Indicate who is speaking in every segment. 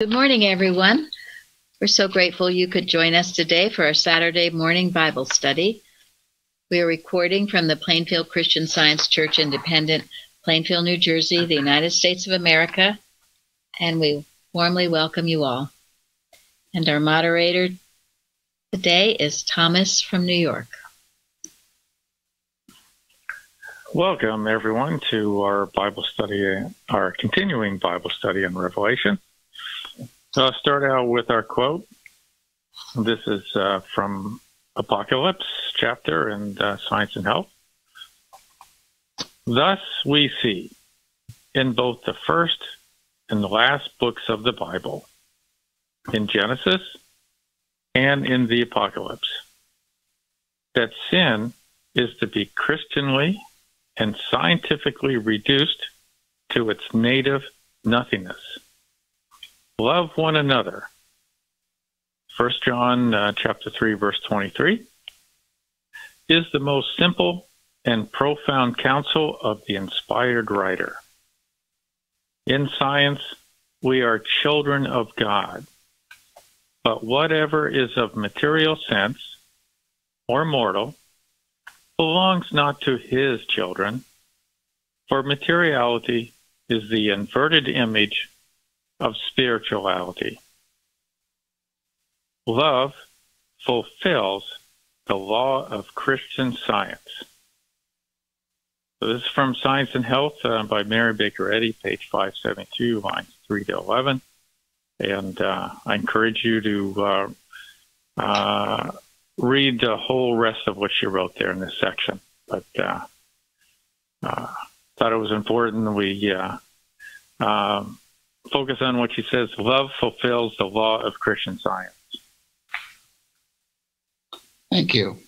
Speaker 1: Good morning, everyone. We're so grateful you could join us today for our Saturday morning Bible study. We are recording from the Plainfield Christian Science Church Independent, Plainfield, New Jersey, the United States of America, and we warmly welcome you all. And our moderator today is Thomas from New York.
Speaker 2: Welcome, everyone, to our Bible study, our continuing Bible study in Revelation. So I'll start out with our quote. This is from Apocalypse chapter in Science and Health. Thus we see in both the first and the last books of the Bible, in Genesis and in the Apocalypse, that sin is to be Christianly and scientifically reduced to its native nothingness. Love one another. 1 John chapter 3, verse 23, is the most simple and profound counsel of the inspired writer. In science, we are children of God, but whatever is of material sense or mortal belongs not to his children, for materiality is the inverted image of spirituality. Love fulfills the law of Christian science. So this is from Science and Health by Mary Baker Eddy, page 572, lines 3 to 11. And I encourage you to read the whole rest of what she wrote there in this section. But thought it was important we focus on what she says. Love fulfills the law of Christian science.
Speaker 3: Thank you.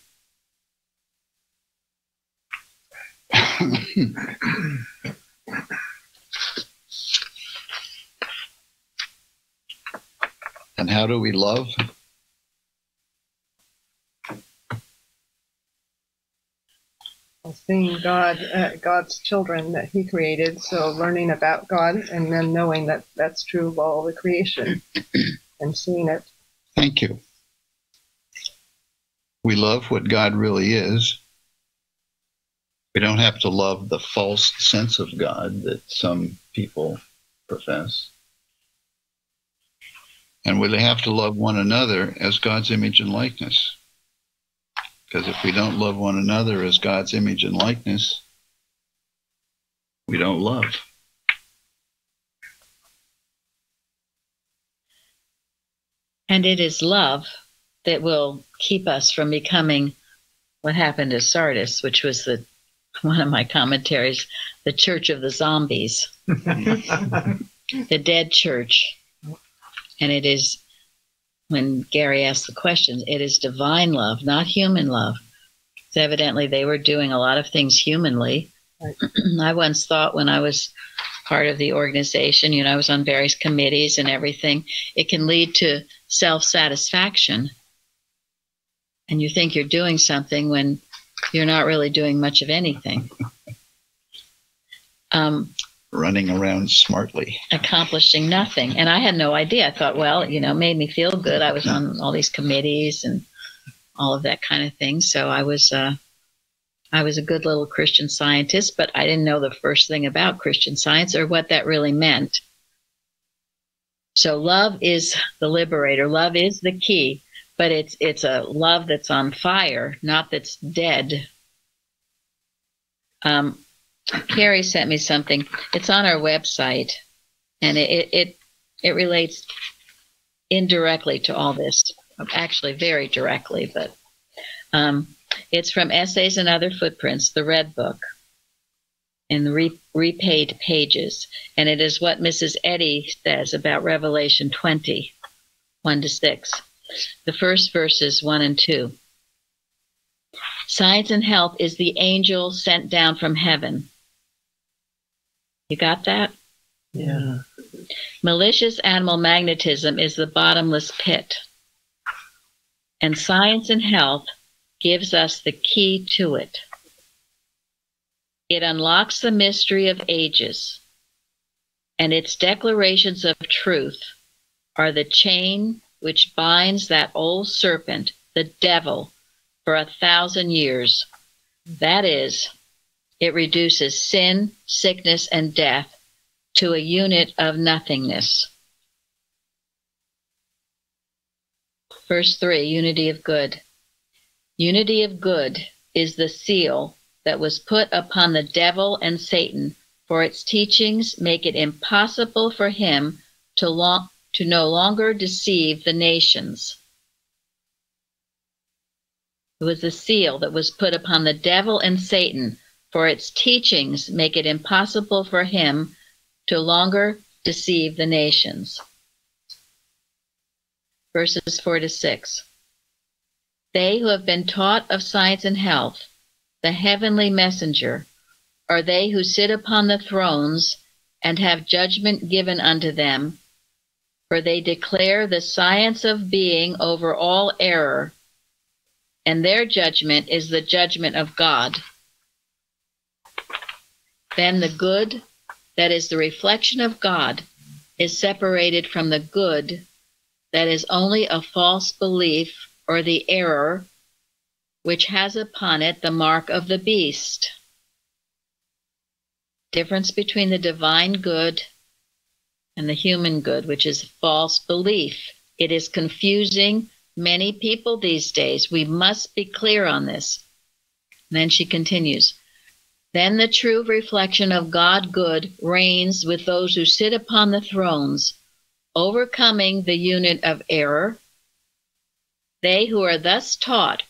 Speaker 3: And how do we love?
Speaker 4: Seeing God's children that he created, so learning about God and then knowing that that's true of all the creation and seeing it.
Speaker 3: Thank you. We love what God really is. We don't have to love the false sense of God that some people profess. And we have to love one another as God's image and likeness. Because if we don't love one another as God's image and likeness, we don't love.
Speaker 1: And it is love that will keep us from becoming what happened to Sardis, which was one of my commentaries, the church of the zombies, the dead church. And it is, when Gary asked the questions, it is divine love, not human love. So evidently they were doing a lot of things humanly. Right. I once thought when I was part of the organization, I was on various committees and everything, it can lead to self-satisfaction. And you think you're doing something when you're not really doing much of anything.
Speaker 3: Running around smartly.
Speaker 1: Accomplishing nothing. And I had no idea. I thought, well, it made me feel good. I was on all these committees and all of that kind of thing. So I was a good little Christian Scientist, but I didn't know the first thing about Christian Science or what that really meant. So love is the liberator. Love is the key, but it's a love that's on fire, not that's dead. Carrie sent me something. It's on our website, and it relates indirectly to all this. Actually, very directly, but it's from Essays and Other Footprints, the Red Book, in the repaid pages, and it is what Mrs. Eddy says about Revelation 20, 1-6. The first verses 1 and 2. Science and Health is the angel sent down from heaven. You got that?
Speaker 4: Yeah.
Speaker 1: Malicious animal magnetism is the bottomless pit. And Science and Health gives us the key to it. It unlocks the mystery of ages, and its declarations of truth are the chain which binds that old serpent, the devil, for 1,000 years. That is, it reduces sin, sickness, and death to a unit of nothingness. Verse 3, unity of good. Unity of good is the seal that was put upon the devil and Satan, for its teachings make it impossible for him to no longer deceive the nations. It was the seal that was put upon the devil and Satan, for its teachings make it impossible for him to longer deceive the nations. Verses 4 to 6. They who have been taught of science and health, the heavenly messenger, are they who sit upon the thrones and have judgment given unto them, for they declare the science of being over all error, and their judgment is the judgment of God. Then the good, that is the reflection of God, is separated from the good, that is only a false belief or the error, which has upon it the mark of the beast. Difference between the divine good and the human good, which is false belief. It is confusing many people these days. We must be clear on this. And then she continues, then the true reflection of God good reigns with those who sit upon the thrones, overcoming the unit of error. They who are thus taught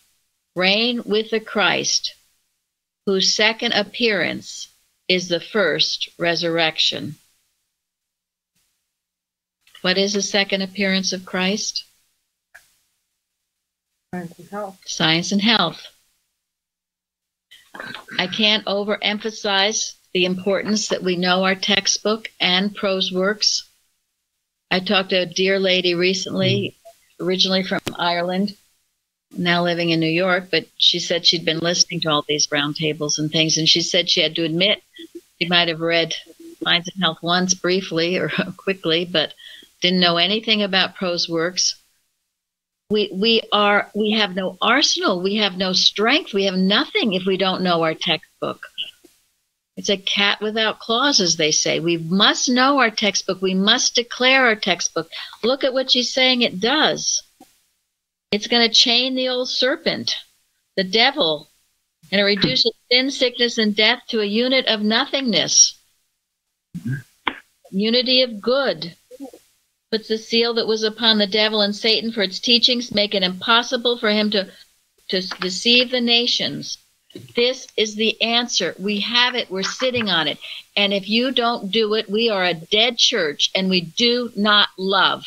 Speaker 1: reign with the Christ, whose second appearance is the first resurrection. What is the second appearance of Christ?
Speaker 4: Science and health.
Speaker 1: Science and health. I can't overemphasize the importance that we know our textbook and prose works. I talked to a dear lady recently, originally from Ireland, now living in New York, but she said she'd been listening to all these roundtables and things, and she said she had to admit she might have read Science and Health once briefly or quickly, but didn't know anything about prose works. We have no arsenal, we have no strength, we have nothing if we don't know our textbook. It's a cat without claws, as they say. We must know our textbook. We must declare our textbook. Look at what she's saying it does. It's going to chain the old serpent, the devil, and it reduces sin, sickness, and death to a unit of nothingness. Unity of good. Puts the seal that was upon the devil and Satan, for its teachings make it impossible for him to deceive the nations. This is the answer. We have it. We're sitting on it. And if you don't do it, we are a dead church, and we do not love.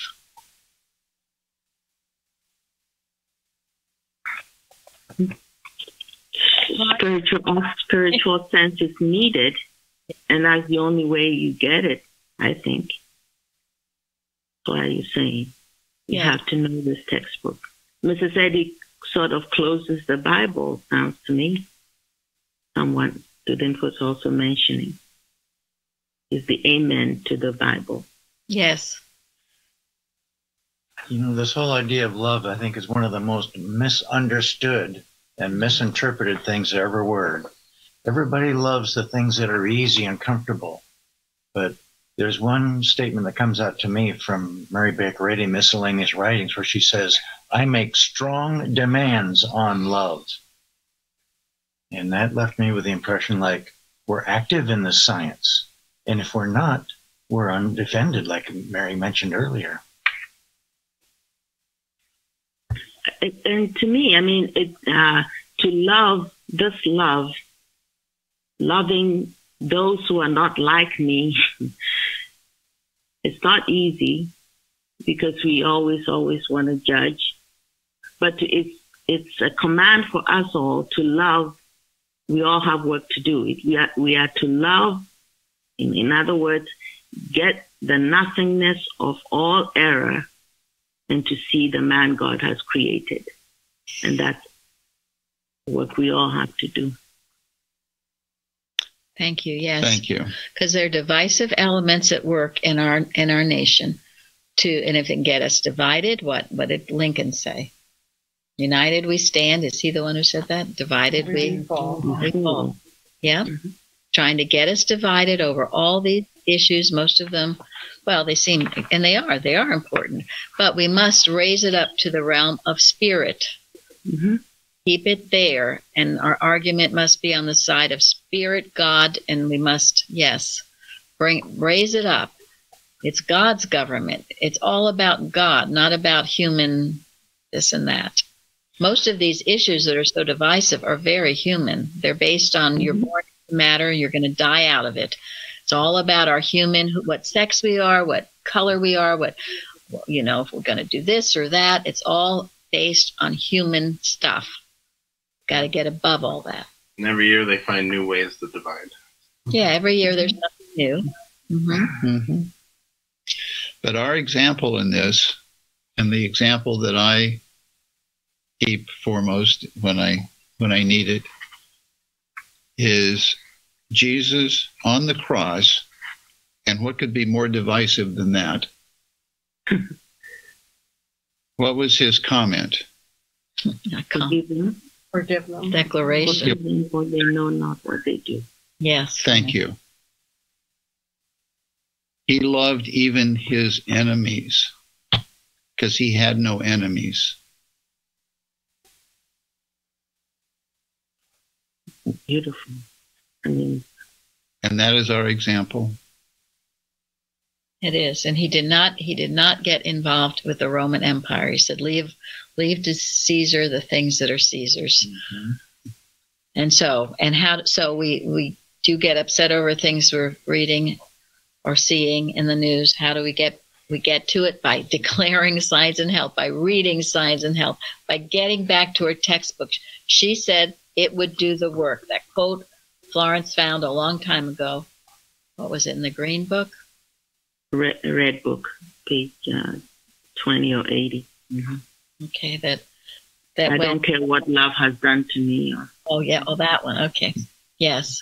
Speaker 5: Spiritual sense is needed, and that's the only way you get it, I think. What are you saying? You have to know this textbook. Mrs. Eddy sort of closes the Bible, sounds to me. Someone, student was also mentioning, is the amen to the Bible.
Speaker 1: Yes.
Speaker 3: You know, this whole idea of love, I think, is one of the most misunderstood and misinterpreted things there ever were. Everybody loves the things that are easy and comfortable, but there's one statement that comes out to me from Mary Baker Eddy, Miscellaneous Writings, where she says, I make strong demands on love. And that left me with the impression like we're active in this science. And if we're not, we're undefended, like Mary mentioned earlier.
Speaker 5: And to me, I mean, to love, this love, loving those who are not like me, it's not easy because we always want to judge. But it's a command for us all to love. We all have work to do. We are to love, in other words, get the nothingness of all error and to see the man God has created. And that's what we all have to do.
Speaker 1: Thank you. Yes.
Speaker 3: Thank you.
Speaker 1: Because there are divisive elements at work in our nation. and if it can get us divided, what did Lincoln say? United we stand. Is he the one who said that? Divided we fall. Yeah. Trying to get us divided over all these issues, most of them, well, they seem, and they are important, but we must raise it up to the realm of spirit. Keep it there, and our argument must be on the side of spirit, God, and we must, yes, raise it up. It's God's government. It's all about God, not about human this and that. Most of these issues that are so divisive are very human. They're based on you're born into matter, you're going to die out of it. It's all about our human, what sex we are, what color we are, if we're going to do this or that. It's all based on human stuff. Got to get above all that.
Speaker 6: And every year they find new ways to divide.
Speaker 1: Yeah, every year there's something new.
Speaker 7: But our example in this, and the example that I keep foremost when I need it, is Jesus on the cross. And what could be more divisive than that? What was his comment?
Speaker 4: Forgive them.
Speaker 1: Declaration.
Speaker 5: Forgive them, for they know not what they do.
Speaker 1: Yes.
Speaker 7: Thank you. He loved even his enemies because he had no enemies.
Speaker 5: Beautiful. And
Speaker 7: that is our example.
Speaker 1: It is. And he did not get involved with the Roman Empire. He said, leave to Caesar the things that are Caesar's. And so we do get upset over things we're reading or seeing in the news. How do we get to it? By declaring signs and help, by reading signs and help, by getting back to her textbook. She said it would do the work. That quote Florence found a long time ago. What was it, in the Green Book?
Speaker 5: Red Book, page 20 or 80.
Speaker 1: Okay, that
Speaker 5: I don't care what love has done to me.
Speaker 1: Oh yeah, that one. Okay, yes,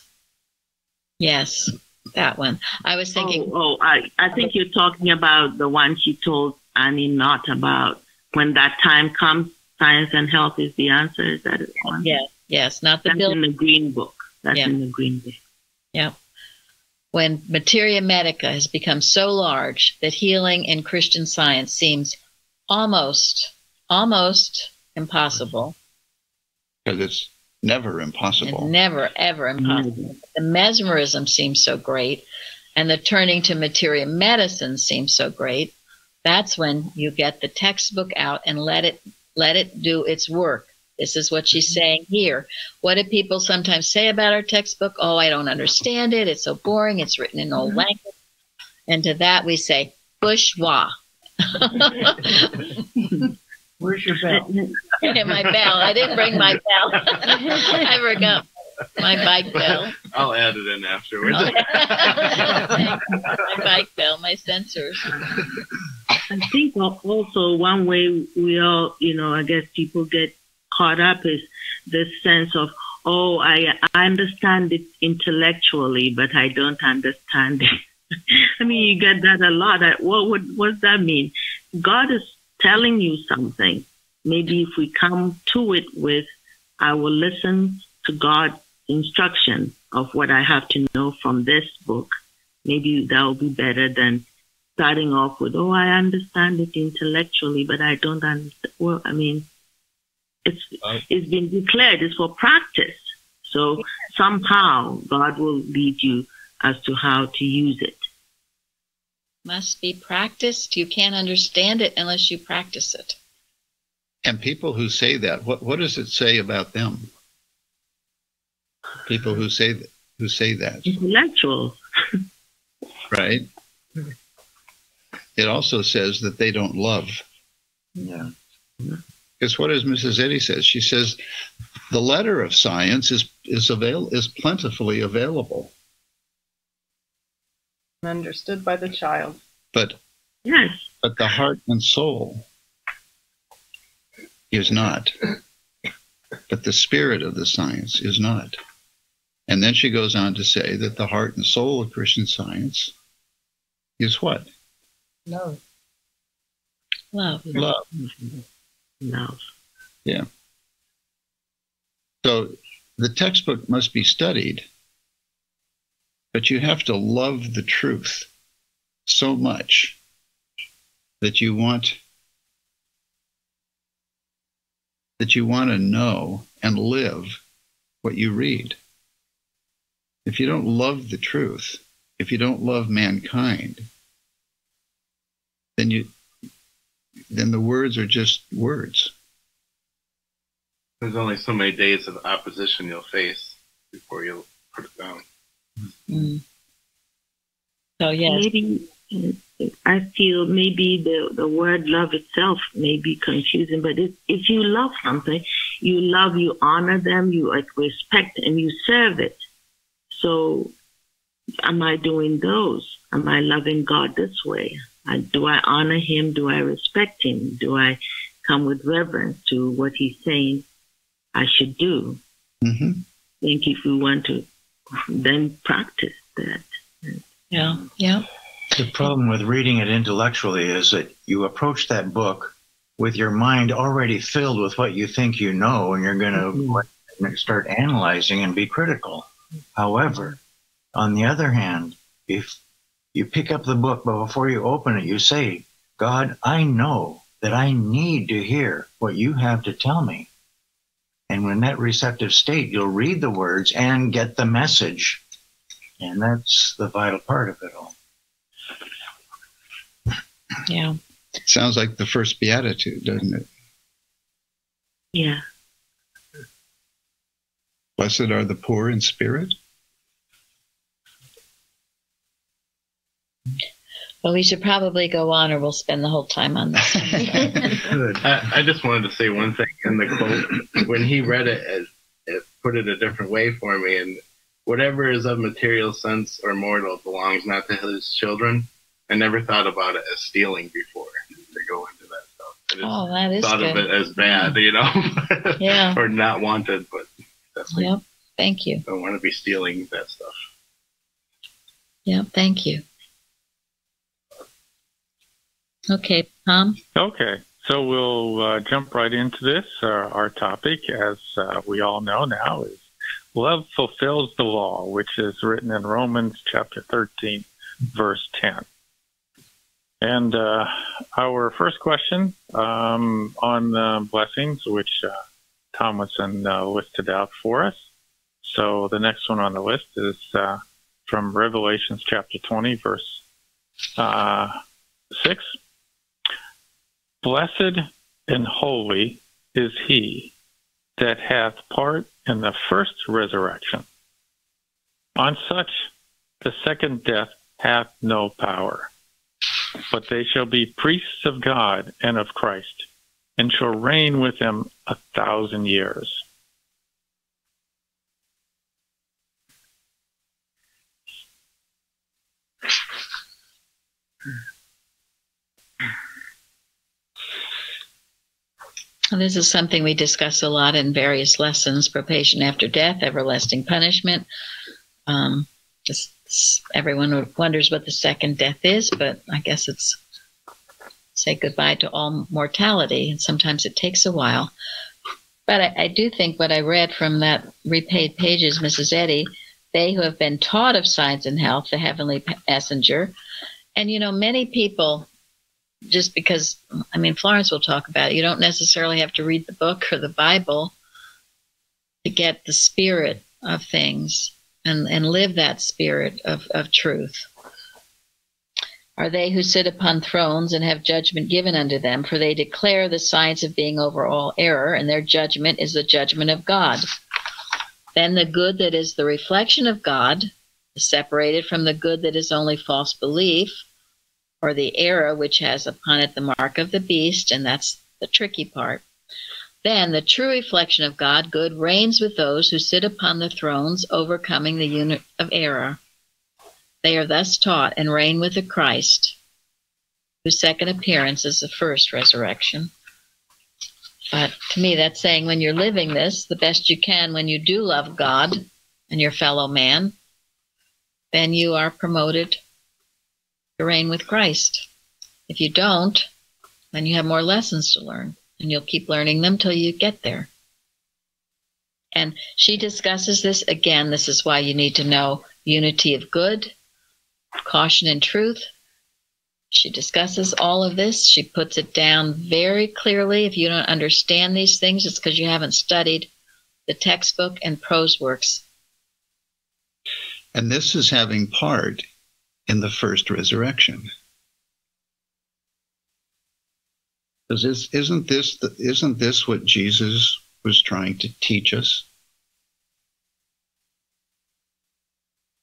Speaker 1: that one. I was thinking.
Speaker 5: I think you're talking about the one she told Annie not about. When that time comes, science and health is the answer. Is that it? One?
Speaker 1: Yes, not the
Speaker 5: That's
Speaker 1: bill.
Speaker 5: in the Green Book. That's in the Green Book.
Speaker 1: Yeah. When materia medica has become so large that healing in Christian science seems almost impossible.
Speaker 7: Because it's never impossible.
Speaker 1: It's never, ever impossible. The mesmerism seems so great, and the turning to materia medicine seems so great. That's when you get the textbook out and let it do its work. This is what she's saying here. What do people sometimes say about our textbook? Oh, I don't understand it. It's so boring. It's written in old language. And to that we say, bourgeois.
Speaker 3: Where's your bell?
Speaker 1: My bell. I didn't bring my bell. I forgot my bike bell.
Speaker 6: I'll add it in afterwards.
Speaker 1: My bike bell, my sensors.
Speaker 5: I think also one way we all, I guess people get caught up is this sense of, I understand it intellectually, but I don't understand it. I mean, you get that a lot. What does that mean? God is telling you something. Maybe if we come to it with, I will listen to God's instruction of what I have to know from this book, maybe that will be better than starting off with, I understand it intellectually, but I don't understand. Well, I mean, it's been declared, it's for practice. So somehow God will lead you as to how to use it.
Speaker 1: Must be practiced. You can't understand it unless you practice it.
Speaker 7: And people who say that, what does it say about them? People who say that.
Speaker 5: Intellectual.
Speaker 7: Right? It also says that they don't love.
Speaker 3: Yeah.
Speaker 7: Because what does Mrs. Eddy says? She says the letter of science is plentifully available.
Speaker 4: Understood by the child.
Speaker 7: But
Speaker 5: yes.
Speaker 7: But the heart and soul is not. But the spirit of the science is not. And then she goes on to say that the heart and soul of Christian Science is what?
Speaker 4: Love.
Speaker 1: Love.
Speaker 7: Love.
Speaker 5: Love.
Speaker 7: Yeah. So the textbook must be studied, but you have to love the truth so much that you want to know and live what you read. If you don't love the truth, if you don't love mankind, then the words are just words.
Speaker 6: There's only so many days of opposition you'll face before you'll put it down.
Speaker 1: Mm. So yes.
Speaker 5: Maybe I feel maybe the word love itself may be confusing, but if you love something, you honor them, you respect, and you serve it. So am I doing those? Am I loving God this way? Do I honor him? Do I respect him? Do I come with reverence to what he's saying I should do?
Speaker 7: Mm-hmm.
Speaker 5: I think if we want to then practice that.
Speaker 1: Yeah. Yeah.
Speaker 3: The problem with reading it intellectually is that you approach that book with your mind already filled with what you think you know, and you're going to start analyzing and be critical. However, on the other hand, if you pick up the book, but before you open it, you say, God, I know that I need to hear what you have to tell me. And in that receptive state, you'll read the words and get the message. And that's the vital part of it all.
Speaker 1: Yeah.
Speaker 7: Sounds like the first beatitude, doesn't it?
Speaker 5: Yeah.
Speaker 7: Blessed are the poor in spirit.
Speaker 1: Well, we should probably go on, or we'll spend the whole time on this.
Speaker 3: Good.
Speaker 6: I just wanted to say one thing in the quote. When he read it, it put it a different way for me. And whatever is of material sense or mortal belongs not to his children. I never thought about it as stealing before to go into that stuff. I just
Speaker 1: that is
Speaker 6: thought
Speaker 1: good.
Speaker 6: of it as bad, you know,
Speaker 1: Yeah.
Speaker 6: or not wanted. But that's like,
Speaker 1: Yep. Thank you.
Speaker 6: I don't want to be stealing that stuff.
Speaker 1: Yep. Thank you. Okay, Tom.
Speaker 2: Okay, so we'll jump right into this. Our topic, as we all know now, is love fulfills the law, which is written in Romans chapter 13, verse 10. And our first question on blessings, which Thomason listed out for us. So the next one on the list is from Revelations chapter 20, verse 6. Blessed and holy is he that hath part in the first resurrection. On such the second death hath no power, but they shall be priests of God and of Christ, and shall reign with him 1,000 years.
Speaker 1: This is something we discuss a lot in various lessons: probation after death, everlasting punishment. Everyone wonders what the second death is, but I guess it's say goodbye to all mortality, and sometimes it takes a while. But I do think what I read from that repaid pages, Mrs. Eddy, they who have been taught of signs and health, the heavenly messenger. And, many people, just because, Florence will talk about it, you don't necessarily have to read the book or the Bible to get the spirit of things and live that spirit of truth. Are they who sit upon thrones and have judgment given unto them, for they declare the signs of being over all error, and their judgment is the judgment of God. Then the good that is the reflection of God is separated from the good that is only false belief, or the error which has upon it the mark of the beast, and that's the tricky part. Then the true reflection of God, good, reigns with those who sit upon the thrones, overcoming the unit of error. They are thus taught and reign with the Christ, whose second appearance is the first resurrection. But to me, that's saying when you're living this the best you can, when you do love God and your fellow man, then you are promoted to reign with Christ. If you don't, Then you have more lessons to learn, and you'll keep learning them till you get there. And she discusses this again. This is why you need to know unity of good, caution and truth. She discusses all of this. She puts it down very clearly. If you don't understand these things, it's because you haven't studied the textbook and prose works.
Speaker 7: And this is having part in the first resurrection. Because isn't this what Jesus was trying to teach us?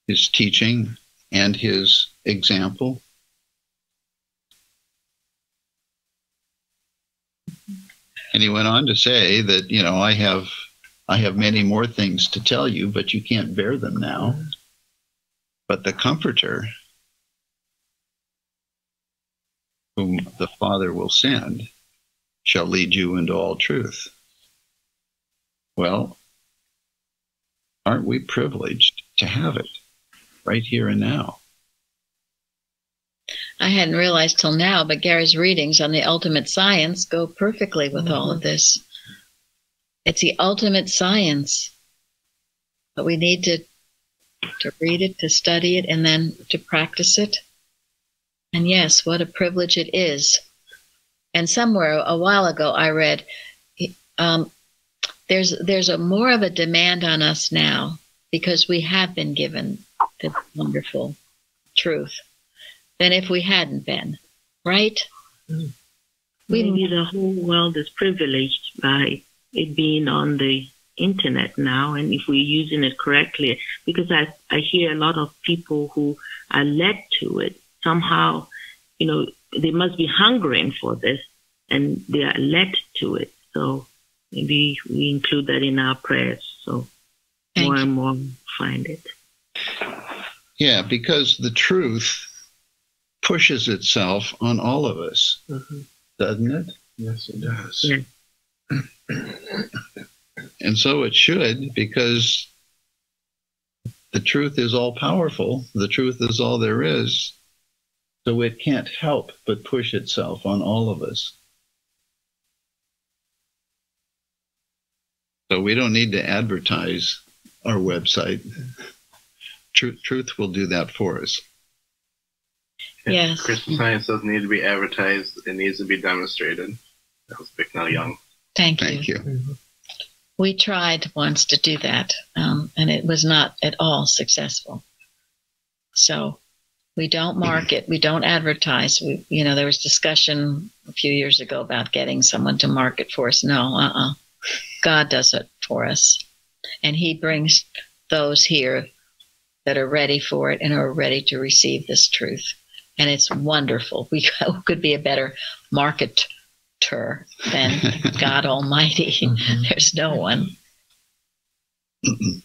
Speaker 7: His teaching and his example. And he went on to say that, I have many more things to tell you, but you can't bear them now. But the Comforter, whom the Father will send, shall lead you into all truth. Well, aren't we privileged to have it right here and now?
Speaker 1: I hadn't realized till now, but Gary's readings on the ultimate science go perfectly with all of this. It's the ultimate science, but we need to read it, to study it, and then to practice it. And yes, what a privilege it is. And somewhere a while ago I read, there's more of a demand on us now because we have been given the wonderful truth than if we hadn't been, right?
Speaker 5: Maybe the whole world is privileged by it being on the internet now, and if we're using it correctly, because I hear a lot of people who are led to it somehow, they must be hungering for this, and they are led to it. So maybe we include that in our prayers, so more and more find it.
Speaker 7: Yeah, because the truth pushes itself on all of us, doesn't it?
Speaker 3: Yes, it does.
Speaker 5: Yeah.
Speaker 7: And so it should, because the truth is all powerful. The truth is all there is. So it can't help but push itself on all of us. So we don't need to advertise our website. Truth will do that for us.
Speaker 1: Yes.
Speaker 6: Christian Science doesn't need to be advertised. It needs to be demonstrated. That was Bicknell Young.
Speaker 1: Thank
Speaker 7: you.
Speaker 1: We tried once to do that, and it was not at all successful. So we don't market, we don't advertise. There was discussion a few years ago about getting someone to market for us. No, God does it for us. And he brings those here that are ready for it and are ready to receive this truth. And it's wonderful. We could be a better marketer than God Almighty. There's no one.
Speaker 5: He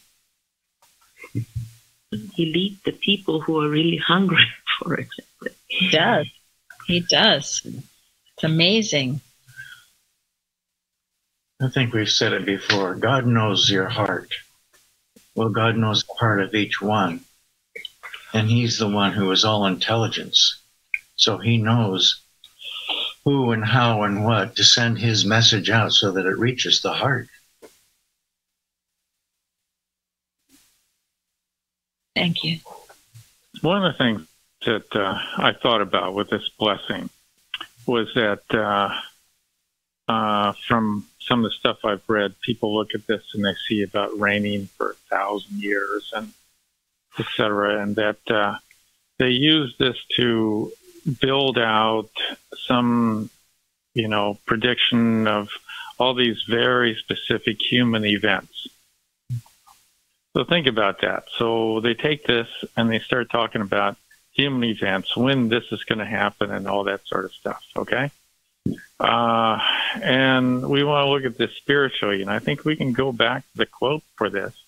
Speaker 5: leads the people who are really hungry for it.
Speaker 1: He does. He does. It's amazing.
Speaker 3: I think we've said it before. God knows your heart. Well, God knows the heart of each one. And he's the one who is all intelligence. So he knows who and how and what to send his message out so that it reaches the heart.
Speaker 1: Thank you.
Speaker 2: One of the things that I thought about with this blessing was that from some of the stuff I've read, people look at this and they see about reigning for 1,000 years and et cetera, and that they use this to build out some, prediction of all these very specific human events. So think about that. So they take this and they start talking about human events, when this is going to happen and all that sort of stuff, okay? And we want to look at this spiritually, and I think we can go back to the quote for this,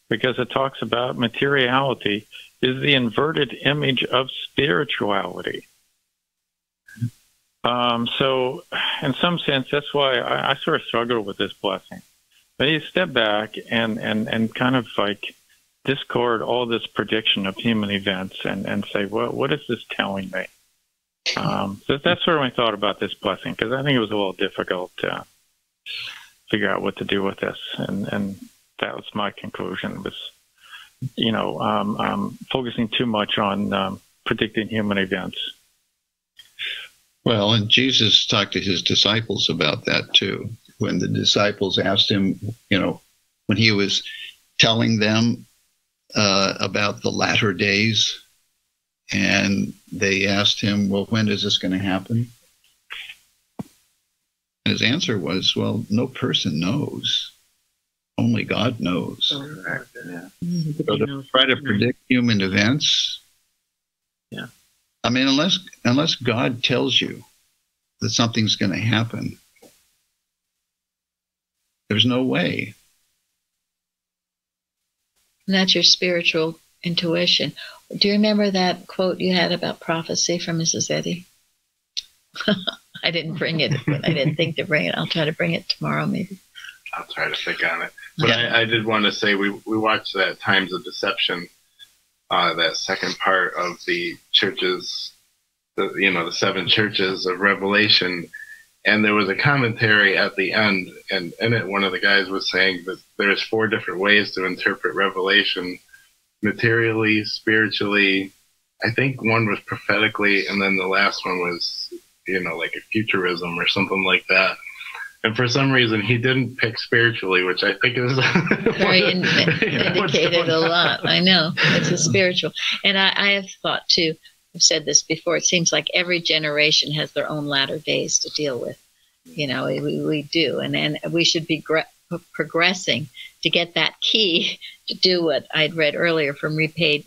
Speaker 2: because it talks about materiality is the inverted image of spirituality. So in some sense, that's why I sort of struggle with this blessing. But you step back and kind of like discord all this prediction of human events and say, well, what is this telling me? So that's sort of my thought about this blessing, because I think it was a little difficult to figure out what to do with this, and that was my conclusion. Was focusing too much on predicting human events.
Speaker 7: Well, and Jesus talked to his disciples about that too. When the disciples asked him, when he was telling them about the latter days, and they asked him, well, when is this going to happen? And his answer was, well, no person knows. Only God knows.
Speaker 3: Yeah.
Speaker 7: So to try to predict human events, I mean, unless God tells you that something's going to happen, there's no way.
Speaker 1: And that's your spiritual intuition. Do you remember that quote you had about prophecy from Mrs. Eddy? I didn't bring it. I didn't think to bring it. I'll try to bring it tomorrow, maybe.
Speaker 6: I'll try to think on it. But I did want to say we watched that Times of Deception, that second part of the churches, the 7 churches of Revelation, and there was a commentary at the end, and in it one of the guys was saying that there's 4 different ways to interpret Revelation: materially, spiritually, I think one was prophetically, and then the last one was, like a futurism or something like that. And for some reason, he didn't pick spiritually, which I think is
Speaker 1: very indicated a lot. I know it's a spiritual, and I have thought too. I've said this before. It seems like every generation has their own latter days to deal with. We do, and we should be progressing to get that key to do what I'd read earlier from Repaid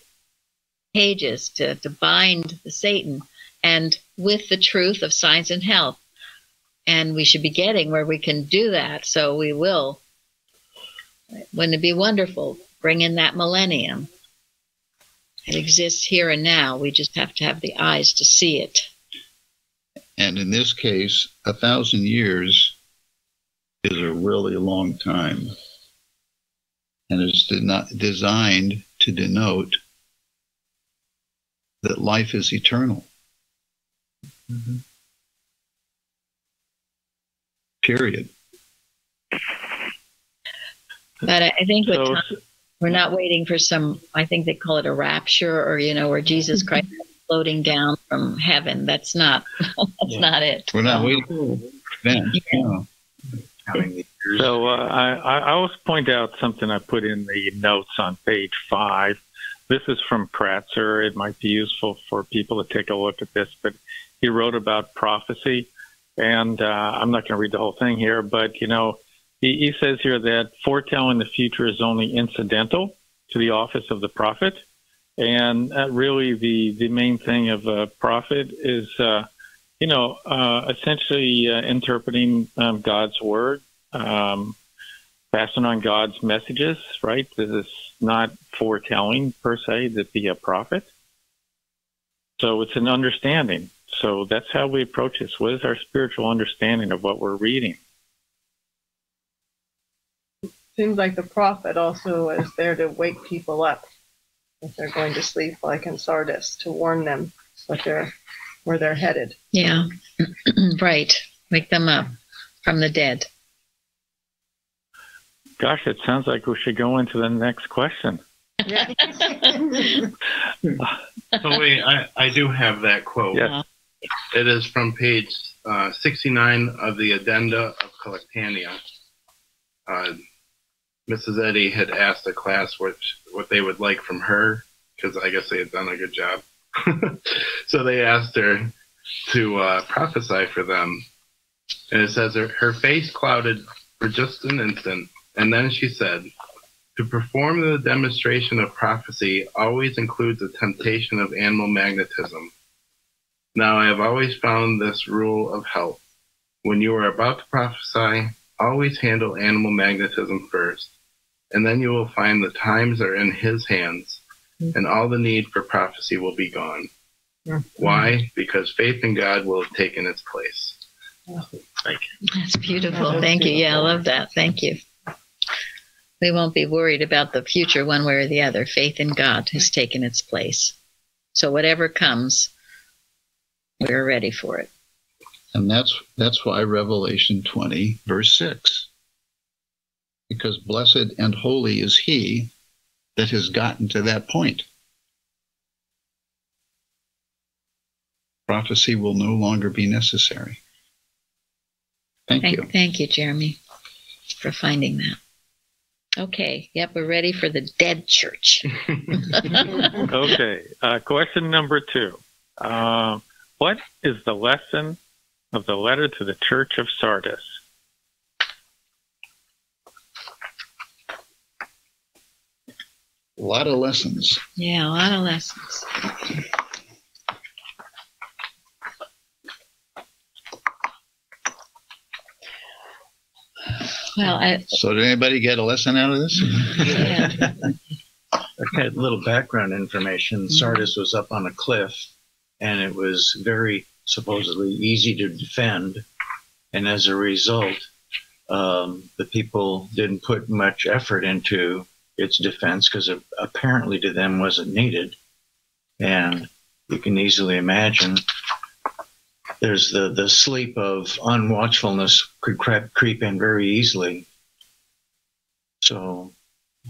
Speaker 1: Pages, to bind the Satan and with the truth of science and health. And we should be getting where we can do that. So we will. Wouldn't it be wonderful? Bring in that millennium. It exists here and now. We just have to have the eyes to see it.
Speaker 7: And in this case, 1,000 years is a really long time. And it's designed to denote that life is eternal.
Speaker 3: Mm-hmm.
Speaker 7: Period.
Speaker 1: But I think we're not waiting for I think they call it a rapture, or, where Jesus Christ is floating down from heaven. That's not, not it.
Speaker 7: We're not waiting for that.
Speaker 1: Yeah.
Speaker 2: So I always point out something I put in the notes on page 5. This is from Kratzer. It might be useful for people to take a look at this, but he wrote about prophecy. And I'm not going to read the whole thing here, but, he says here that foretelling the future is only incidental to the office of the prophet. And really the main thing of a prophet is, essentially interpreting God's word, passing on God's messages, right? This is not foretelling per se to be a prophet. So it's an understanding. So that's how we approach this. What is our spiritual understanding of what we're reading?
Speaker 4: Seems like the prophet also is there to wake people up if they're going to sleep, like in Sardis, to warn them where they're headed.
Speaker 1: Yeah, right. Wake them up from the dead.
Speaker 2: Gosh, it sounds like we should go into the next question.
Speaker 4: Yeah.
Speaker 6: So wait, I do have that quote.
Speaker 2: Yes.
Speaker 6: It is from page 69 of the Addenda of Collectania. Mrs. Eddy had asked the class what they would like from her, because I guess they had done a good job. So they asked her to prophesy for them. And it says her face clouded for just an instant, and then she said, "To perform the demonstration of prophecy always includes a temptation of animal magnetism. Now I have always found this rule of health. When you are about to prophesy, always handle animal magnetism first, and then you will find the times are in his hands, and all the need for prophecy will be gone. Why? Because faith in God will have taken its place."
Speaker 1: That's beautiful. Thank you. Yeah, I love that. Thank you. We won't be worried about the future one way or the other. Faith in God has taken its place. So whatever comes, we're ready for it.
Speaker 7: And that's why Revelation 20, verse 6. Because blessed and holy is he that has gotten to that point. Prophecy will no longer be necessary. Thank you.
Speaker 1: Thank you, Jeremy, for finding that. Okay, yep, we're ready for the dead church.
Speaker 2: Okay, question number 2. What is the lesson of the letter to the church of Sardis?
Speaker 7: A lot of lessons.
Speaker 1: Yeah, a lot of lessons. Well,
Speaker 7: So did anybody get a lesson out of this?
Speaker 1: yeah.
Speaker 3: Okay, a little background information. Sardis was up on a cliff, and it was very supposedly easy to defend. And as a result, the people didn't put much effort into its defense because it apparently to them wasn't needed. And you can easily imagine there's the sleep of unwatchfulness could creep in very easily. So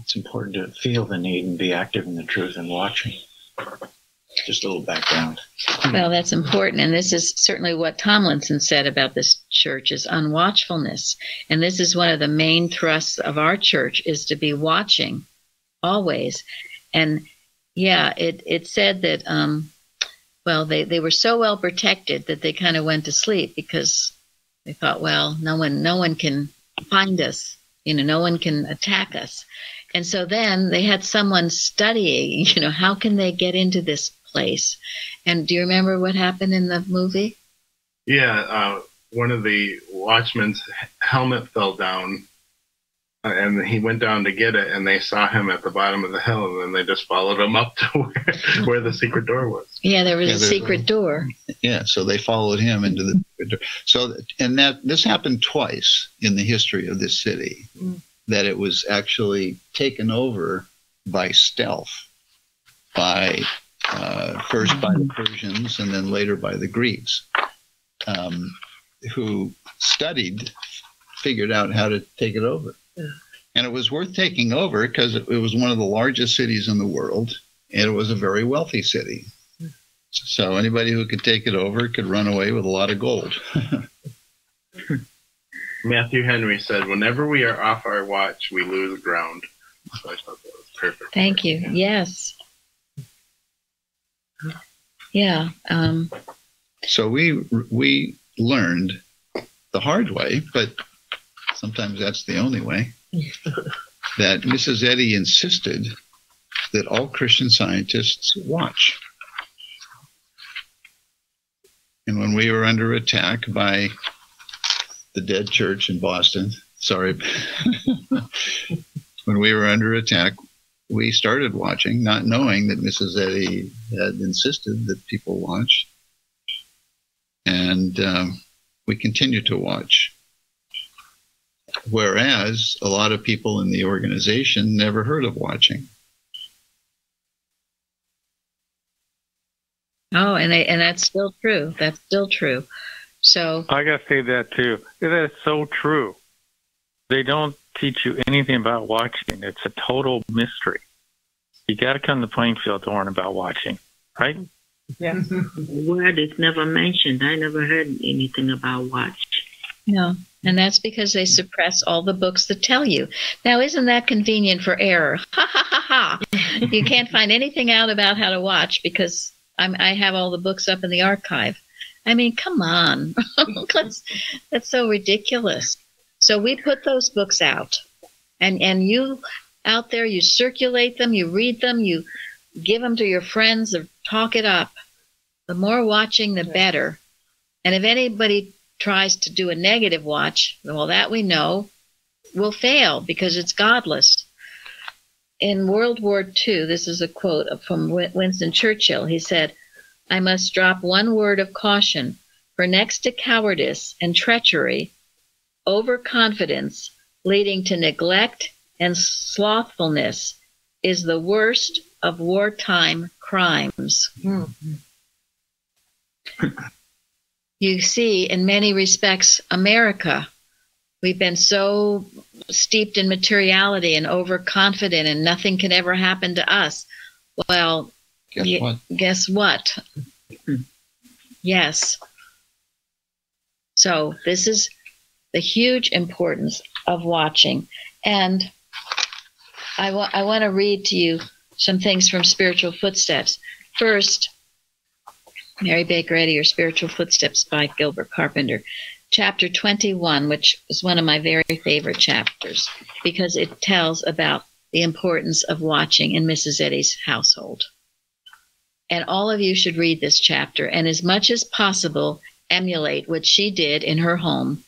Speaker 3: it's important to feel the need and be active in the truth and watching. Just a little background.
Speaker 1: Well, that's important. And this is certainly what Tomlinson said about this church is unwatchfulness. And this is one of the main thrusts of our church is to be watching always. And yeah, it said that, well, they were so well protected that they kind of went to sleep because they thought, well, no one can find us. No one can attack us. And so then they had someone studying, how can they get into this place? And do you remember what happened in the movie?
Speaker 6: Yeah, one of the watchmen's helmet fell down, and he went down to get it, and they saw him at the bottom of the hill, and then they just followed him up to where the secret door was.
Speaker 1: Yeah, there was a secret door.
Speaker 7: Yeah, so they followed him into the secret door. So, and this happened twice in the history of this city, that it was actually taken over by stealth, first by the Persians and then later by the Greeks, who figured out how to take it over. Yeah. And it was worth taking over because it was one of the largest cities in the world, and it was a very wealthy city. So anybody who could take it over could run away with a lot of gold.
Speaker 6: Matthew Henry said, whenever we are off our watch, we lose ground. So I thought that was perfect.
Speaker 1: Thank you. Yes. Yeah.
Speaker 7: So we learned the hard way, but sometimes that's the only way, that Mrs. Eddy insisted that all Christian Scientists watch. And when we were under attack by the dead church in Boston, when we were under attack, we started watching, not knowing that Mrs. Eddy had insisted that people watch. And we continued to watch. Whereas a lot of people in the organization never heard of watching.
Speaker 1: Oh, and that's still true. That's still true. So
Speaker 2: I got to say that too. That is so true. They don't teach you anything about watching. It's a total mystery. You got to come to Plainfield to learn about watching, right?
Speaker 4: Yeah.
Speaker 5: The word is never mentioned. I never heard anything about watch.
Speaker 1: No, and that's because they suppress all the books that tell you. Now, isn't that convenient for error? Ha, ha, ha, ha. You can't find anything out about how to watch because I have all the books up in the archive. I mean, come on. That's so ridiculous. So we put those books out. And you out there, you circulate them, you read them, you give them to your friends or talk it up. The more watching, the better. And if anybody tries to do a negative watch, well, that we know will fail because it's godless. In World War II, this is a quote from Winston Churchill. He said, "I must drop one word of caution, for next to cowardice and treachery, overconfidence leading to neglect and slothfulness is the worst of wartime crimes." you see, in many respects, America. We've been so steeped in materiality and overconfident, and nothing can ever happen to us. Well, guess what? Yes. So this is the huge importance of watching. And I want to read to you some things from Spiritual Footsteps. First, Mary Baker Eddy, or Spiritual Footsteps by Gilbert Carpenter. Chapter 21, which is one of my very favorite chapters because it tells about the importance of watching in Mrs. Eddy's household. And all of you should read this chapter and as much as possible emulate what she did in her home.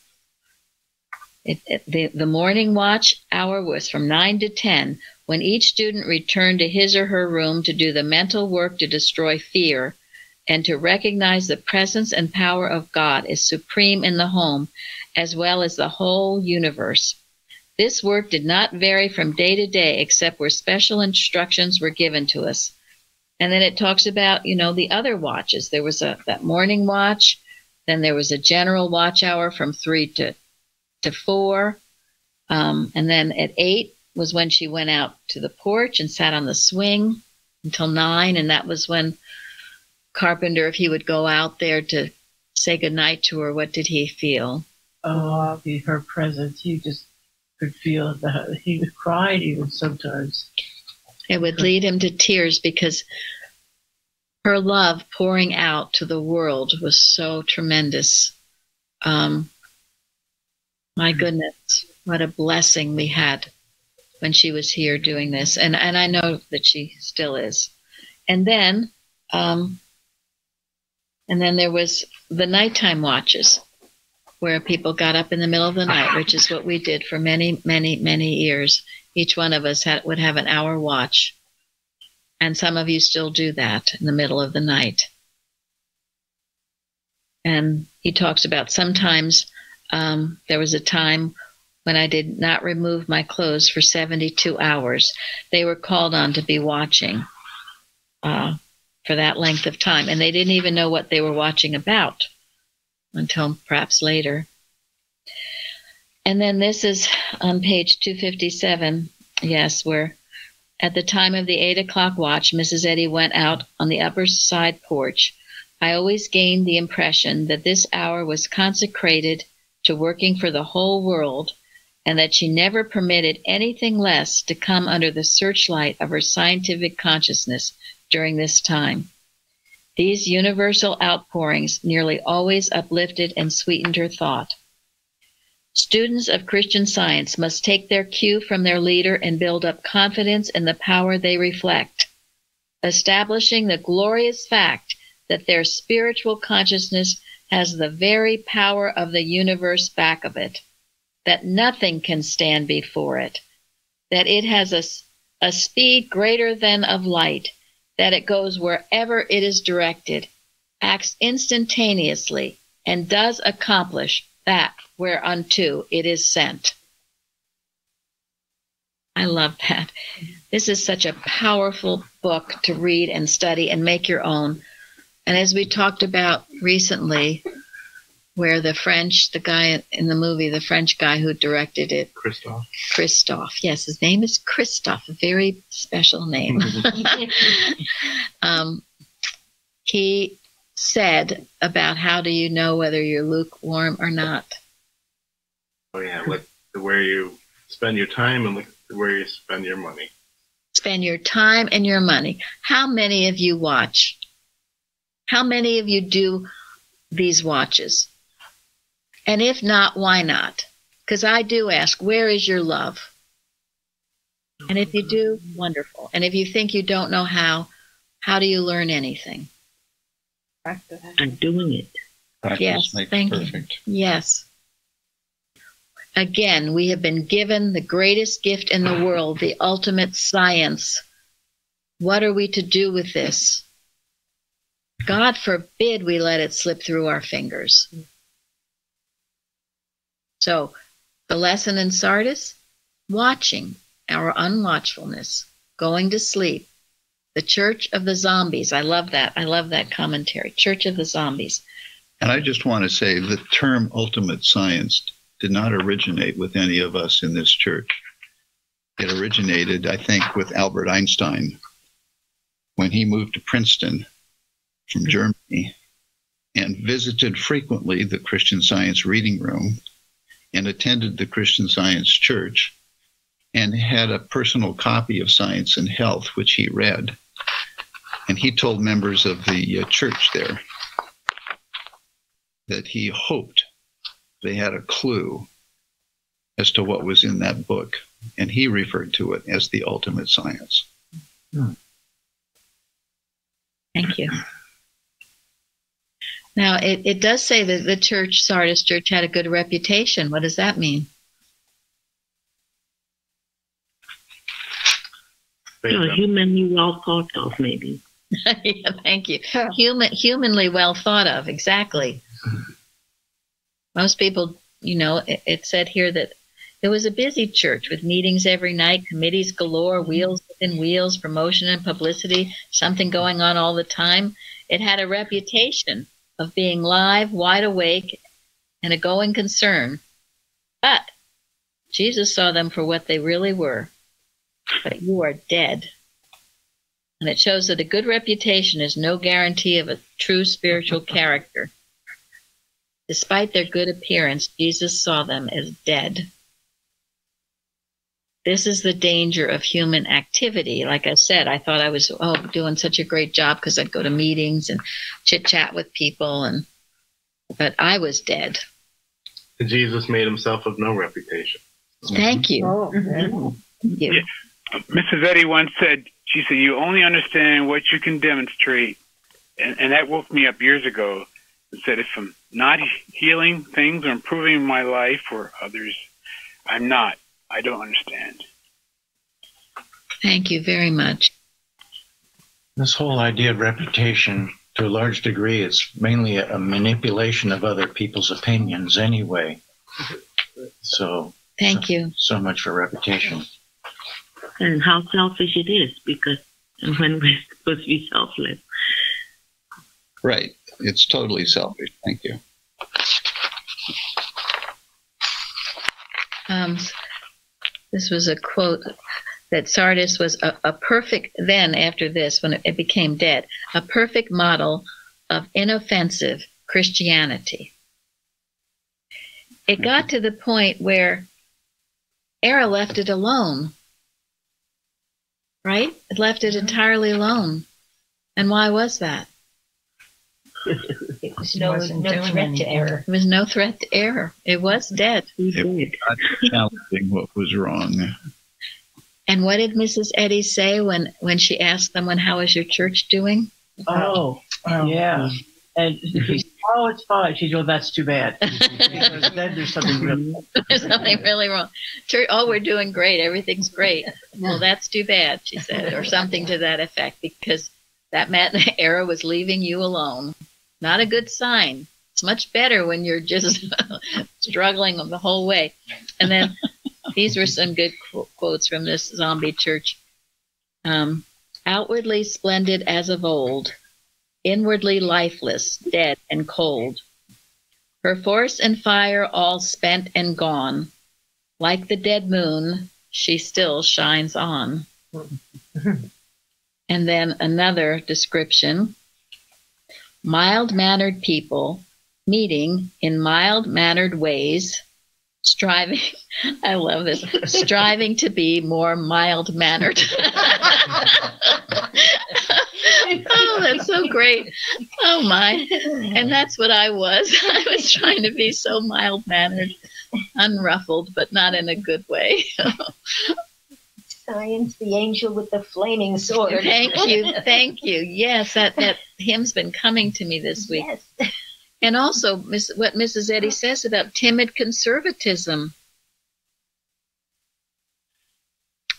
Speaker 1: The morning watch hour was from 9 to 10, when each student returned to his or her room to do the mental work to destroy fear and to recognize the presence and power of God is supreme in the home as well as the whole universe. This work did not vary from day to day except where special instructions were given to us. And then it talks about, the other watches. There was that morning watch, then there was a general watch hour from 3 to 4, and then at 8 was when she went out to the porch and sat on the swing until 9, and that was when Carpenter, if he would go out there to say goodnight to her, what did he feel?
Speaker 8: Oh, her presence. You just could feel that. He cried even sometimes.
Speaker 1: It would lead him to tears because her love pouring out to the world was so tremendous. My goodness, what a blessing we had when she was here doing this. And I know that she still is. And then there was the nighttime watches where people got up in the middle of the night, which is what we did for many, many, many years. Each one of us would have an hour watch. And some of you still do that in the middle of the night. And he talks about sometimes there was a time when I did not remove my clothes for 72 hours. They were called on to be watching for that length of time. And they didn't even know what they were watching about until perhaps later. And then this is on page 257, yes, where at the time of the 8 o'clock watch, Mrs. Eddy went out on the upper side porch. I always gained the impression that this hour was consecrated to working for the whole world, and that she never permitted anything less to come under the searchlight of her scientific consciousness during this time. These universal outpourings nearly always uplifted and sweetened her thought. Students of Christian Science must take their cue from their leader and build up confidence in the power they reflect, establishing the glorious fact that their spiritual consciousness has the very power of the universe back of it, that nothing can stand before it, that it has a speed greater than of light, that it goes wherever it is directed, acts instantaneously, and does accomplish that whereunto it is sent. I love that. This is such a powerful book to read and study and make your own. And as we talked about recently, where the guy in the movie, the French guy who directed it, Christophe, yes, his name is Christophe, a very special name. He said about how do you know whether you're lukewarm or not?
Speaker 6: Oh yeah, look where you spend your time and look where you spend your money.
Speaker 1: Spend your time and your money. How many of you watch? How many of you do these watches? And if not, why not? Because I do ask, where is your love? And if you do, wonderful. And if you think you don't know how do you learn anything?
Speaker 4: Practice.
Speaker 5: I'm doing it.
Speaker 7: Practice
Speaker 1: Yes,
Speaker 7: makes
Speaker 1: thank
Speaker 7: perfect.
Speaker 1: you. Yes. Again, we have been given the greatest gift in the world, the ultimate science. What are we to do with this? God forbid we let it slip through our fingers. So, the lesson in Sardis, watching our unwatchfulness, going to sleep. The Church of the Zombies. I love that. I love that commentary. Church of the Zombies.
Speaker 7: And I just want to say the term ultimate science did not originate with any of us in this church. It originated, I think, with Albert Einstein when he moved to Princeton from Germany and visited frequently the Christian Science reading room and attended the Christian Science church and had a personal copy of Science and Health, which he read. And he told members of the church there that he hoped they had a clue as to what was in that book. And he referred to it as the ultimate science.
Speaker 1: Thank you. Now, it does say that the church, Sardis church, had a good reputation. What does that mean?
Speaker 5: Humanly well thought of, maybe.
Speaker 1: Yeah, thank you. Humanly well thought of, exactly. Most people, it said here that it was a busy church with meetings every night, committees galore, wheels within wheels, promotion and publicity, something going on all the time. It had a reputation of being live, wide awake, and a going concern. But Jesus saw them for what they really were. But you are dead. And it shows that a good reputation is no guarantee of a true spiritual character. Despite their good appearance, Jesus saw them as dead. This is the danger of human activity. Like I said, I thought I was doing such a great job because I'd go to meetings and chit-chat with people, but I was dead.
Speaker 6: Jesus made himself of no reputation.
Speaker 1: Thank you.
Speaker 4: Oh, okay.
Speaker 1: Thank you.
Speaker 9: Yeah. Mrs. Eddy once said, she said, you only understand what you can demonstrate. And that woke me up years ago and said, if I'm not healing things or improving my life or others, I don't understand.
Speaker 1: Thank you very much.
Speaker 3: This whole idea of reputation, to a large degree, it's mainly a manipulation of other people's opinions anyway. So
Speaker 1: Thank you.
Speaker 3: So much for reputation.
Speaker 5: And how selfish it is, because when we're supposed to be selfless.
Speaker 7: Right. It's totally selfish. Thank you.
Speaker 1: This was a quote that Sardis was a perfect, then after this, when it became dead, a perfect model of inoffensive Christianity. It got to the point where Era left it alone, right? It left it entirely alone. And why was that?
Speaker 10: It was no threat to error.
Speaker 1: There was no threat to error. It was dead.
Speaker 7: It was not challenging what was wrong.
Speaker 1: And what did Mrs. Eddy say when she asked them, how is your church doing?
Speaker 8: Oh, yeah. And he said, oh, it's fine. She goes, that's too bad. Because then there's something really
Speaker 1: There's something really wrong. Oh, we're doing great. Everything's great. Well, that's too bad, she said, or something to that effect, because that meant the era was leaving you alone. Not a good sign. It's much better when you're just struggling the whole way. And then these were some good quotes from this zombie church. Outwardly splendid as of old, inwardly lifeless, dead and cold. Her force and fire all spent and gone. Like the dead moon, she still shines on. And then another description. Mild-mannered people meeting in mild-mannered ways, striving, I love this, striving to be more mild-mannered. Oh, that's so great. Oh, my. And that's what I was. I was trying to be so mild-mannered, unruffled, but not in a good way.
Speaker 10: Science, the angel with the flaming sword.
Speaker 1: Thank you. Thank you. Yes, that hymn's been coming to me this week.
Speaker 10: Yes.
Speaker 1: And also what Mrs. Eddy says about timid conservatism.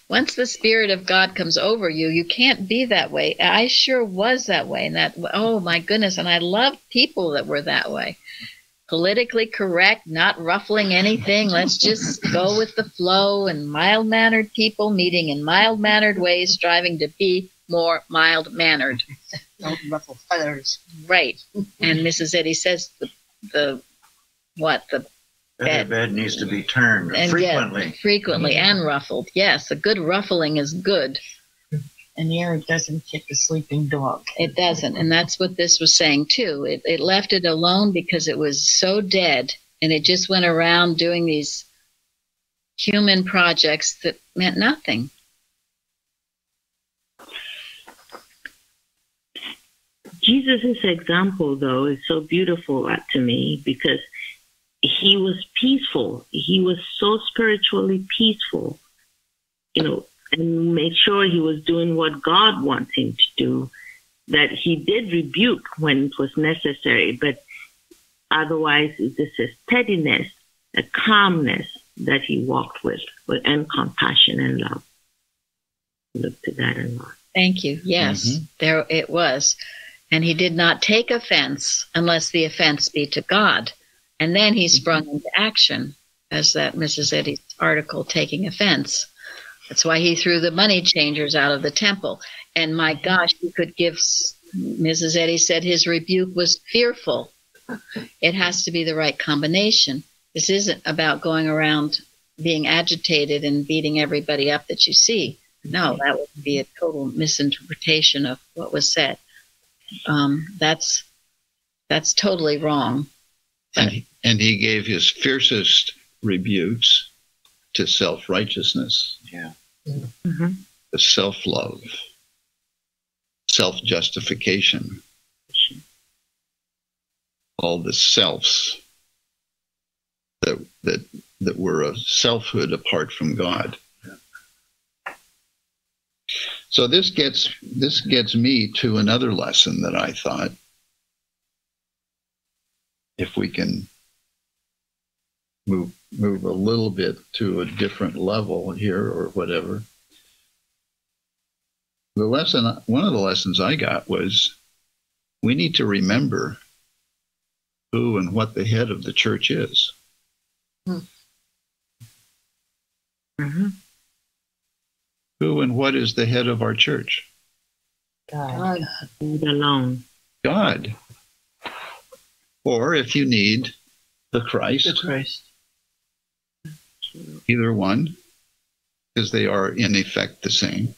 Speaker 1: Once the Spirit of God comes over you, you can't be that way. I sure was that way. And oh my goodness. And I loved people that were that way. Politically correct, not ruffling anything. Let's just go with the flow, and mild-mannered people meeting in mild-mannered ways, striving to be more mild-mannered.
Speaker 8: Don't ruffle feathers.
Speaker 1: Right. And Mrs. Eddy says the
Speaker 3: Bed needs to be turned
Speaker 1: and
Speaker 3: frequently.
Speaker 1: Frequently and ruffled. Yes, a good ruffling is good.
Speaker 8: And the air doesn't kick a sleeping dog.
Speaker 1: It doesn't. And that's what this was saying, too. It left it alone because it was so dead. And it just went around doing these human projects that meant nothing.
Speaker 5: Jesus' example, though, is so beautiful to me because he was peaceful. He was so spiritually peaceful, and made sure he was doing what God wants him to do, that he did rebuke when it was necessary, but otherwise it's a steadiness, a calmness that he walked with and compassion and love. Look to that a lot.
Speaker 1: Thank you. Yes, there it was. And he did not take offense unless the offense be to God. And then he sprung into action, as that Mrs. Eddy's article, Taking Offense. That's why he threw the money changers out of the temple. And my gosh, he could give, Mrs. Eddy said his rebuke was fearful. It has to be the right combination. This isn't about going around being agitated and beating everybody up that you see. No, that would be a total misinterpretation of what was said. That's totally wrong.
Speaker 7: And he gave his fiercest rebukes to self-righteousness, to self-love, self-justification, all the selves that were a selfhood apart from God. So this gets me to another lesson that I thought, if we can move a little bit to a different level here or whatever. One of the lessons I got was we need to remember who and what the head of the church is. Who and what is the head of our church?
Speaker 5: God alone.
Speaker 7: God. Or if you need the Christ.
Speaker 8: The Christ.
Speaker 7: Either one, because they are in effect the same.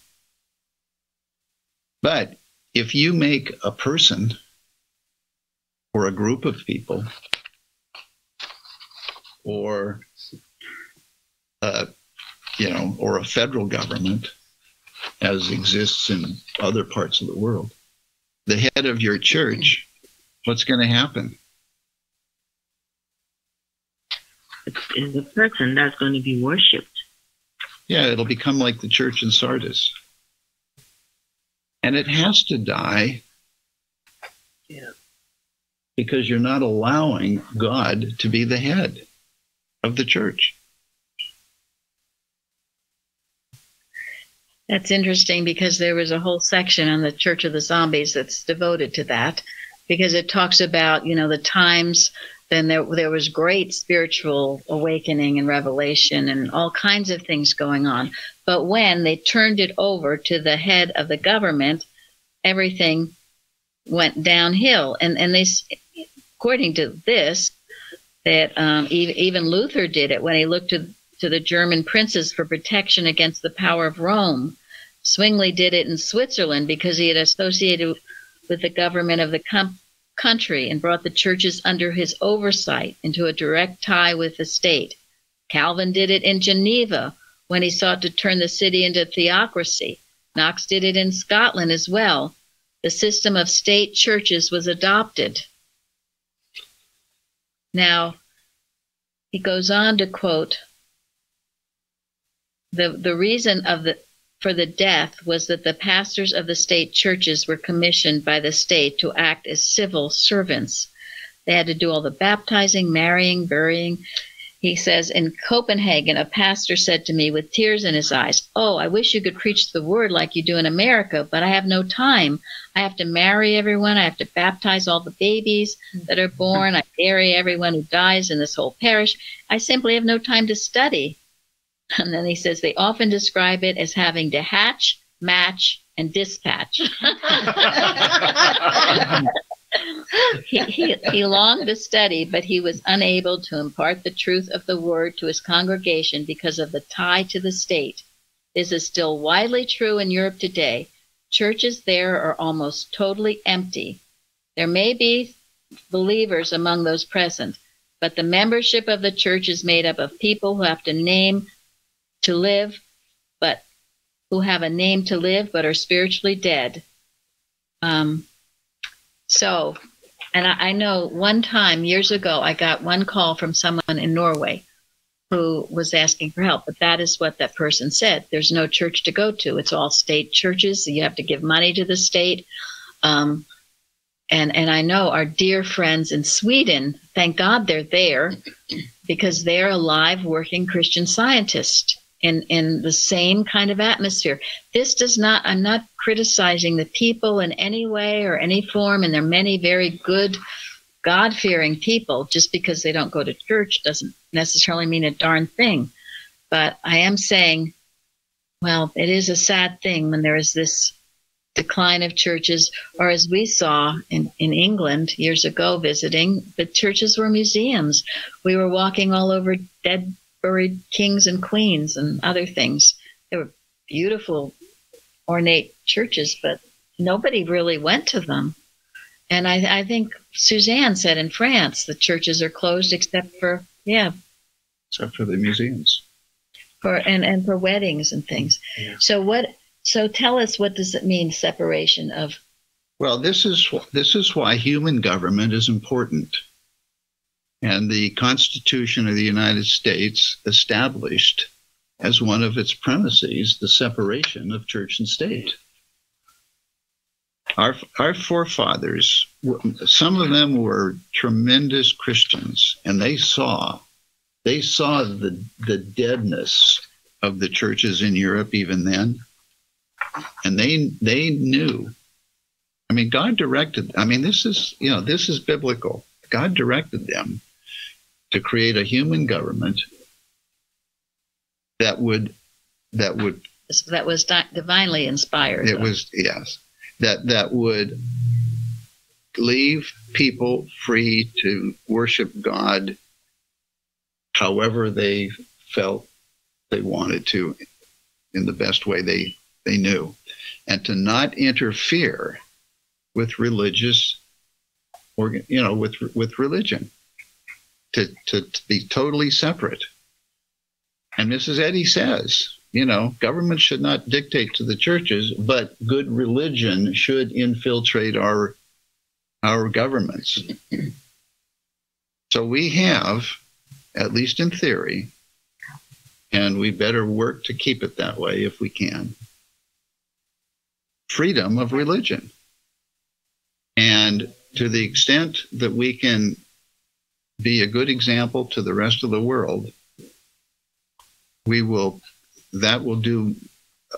Speaker 7: But if you make a person or a group of people or or a federal government, as exists in other parts of the world, the head of your church, what's going to happen?
Speaker 5: Is a person that's going to be worshipped.
Speaker 7: Yeah, it'll become like the church in Sardis. And it has to die because you're not allowing God to be the head of the church.
Speaker 1: That's interesting because there was a whole section on the Church of the Zombies that's devoted to that, because it talks about, the times then there was great spiritual awakening and revelation and all kinds of things going on. But when they turned it over to the head of the government, everything went downhill. And they, according to this, that even Luther did it when he looked to the German princes for protection against the power of Rome. Zwingli did it in Switzerland because he had associated with the government of the country and brought the churches under his oversight into a direct tie with the state. Calvin did it in Geneva when he sought to turn the city into theocracy. Knox did it in Scotland as well. The system of state churches was adopted. Now, he goes on to quote, the reason for the death was that the pastors of the state churches were commissioned by the state to act as civil servants. They had to do all the baptizing, marrying, burying. He says, in Copenhagen, a pastor said to me with tears in his eyes, "Oh, I wish you could preach the word like you do in America, but I have no time. I have to marry everyone. I have to baptize all the babies that are born. I bury everyone who dies in this whole parish. I simply have no time to study." And then he says they often describe it as having to hatch, match, and dispatch. He longed to study, but he was unable to impart the truth of the word to his congregation because of the tie to the state. This is still widely true in Europe today. Churches there are almost totally empty. There may be believers among those present, but the membership of the church is made up of people who have a name to live, but are spiritually dead. And I know one time years ago, I got one call from someone in Norway who was asking for help, but that is what that person said. There's no church to go to. It's all state churches. So you have to give money to the state. And I know our dear friends in Sweden, thank God they're there, because they're a live working Christian scientist in the same kind of atmosphere. This does not, I'm not criticizing the people in any way or any form, and there are many very good, God-fearing people. Just because they don't go to church doesn't necessarily mean a darn thing. But I am saying, well, it is a sad thing when there is this decline of churches, or as we saw in England years ago visiting, the churches were museums. We were walking all over dead, buried kings and queens and other things. They were beautiful, ornate churches, but nobody really went to them. And I think Suzanne said in France, the churches are closed except for the
Speaker 7: museums.
Speaker 1: And for weddings and things. Yeah. So tell us, what does it mean, separation of?
Speaker 7: Well, this is why human government is important. And the Constitution of the United States established as one of its premises the separation of church and state. Our forefathers, some of them were tremendous Christians, and they saw the deadness of the churches in Europe even then. And they knew. I mean, God directed. I mean, this is biblical. God directed them to create a human government that was
Speaker 1: divinely inspired.
Speaker 7: It was, yes, that would leave people free to worship God however they felt they wanted to, in the best way they knew, and to not interfere with religious, or with religion, to be totally separate. And Mrs. Eddy says, government should not dictate to the churches, but good religion should infiltrate our governments. So we have, at least in theory, and we better work to keep it that way if we can, freedom of religion. And to the extent that we can be a good example to the rest of the world, that will do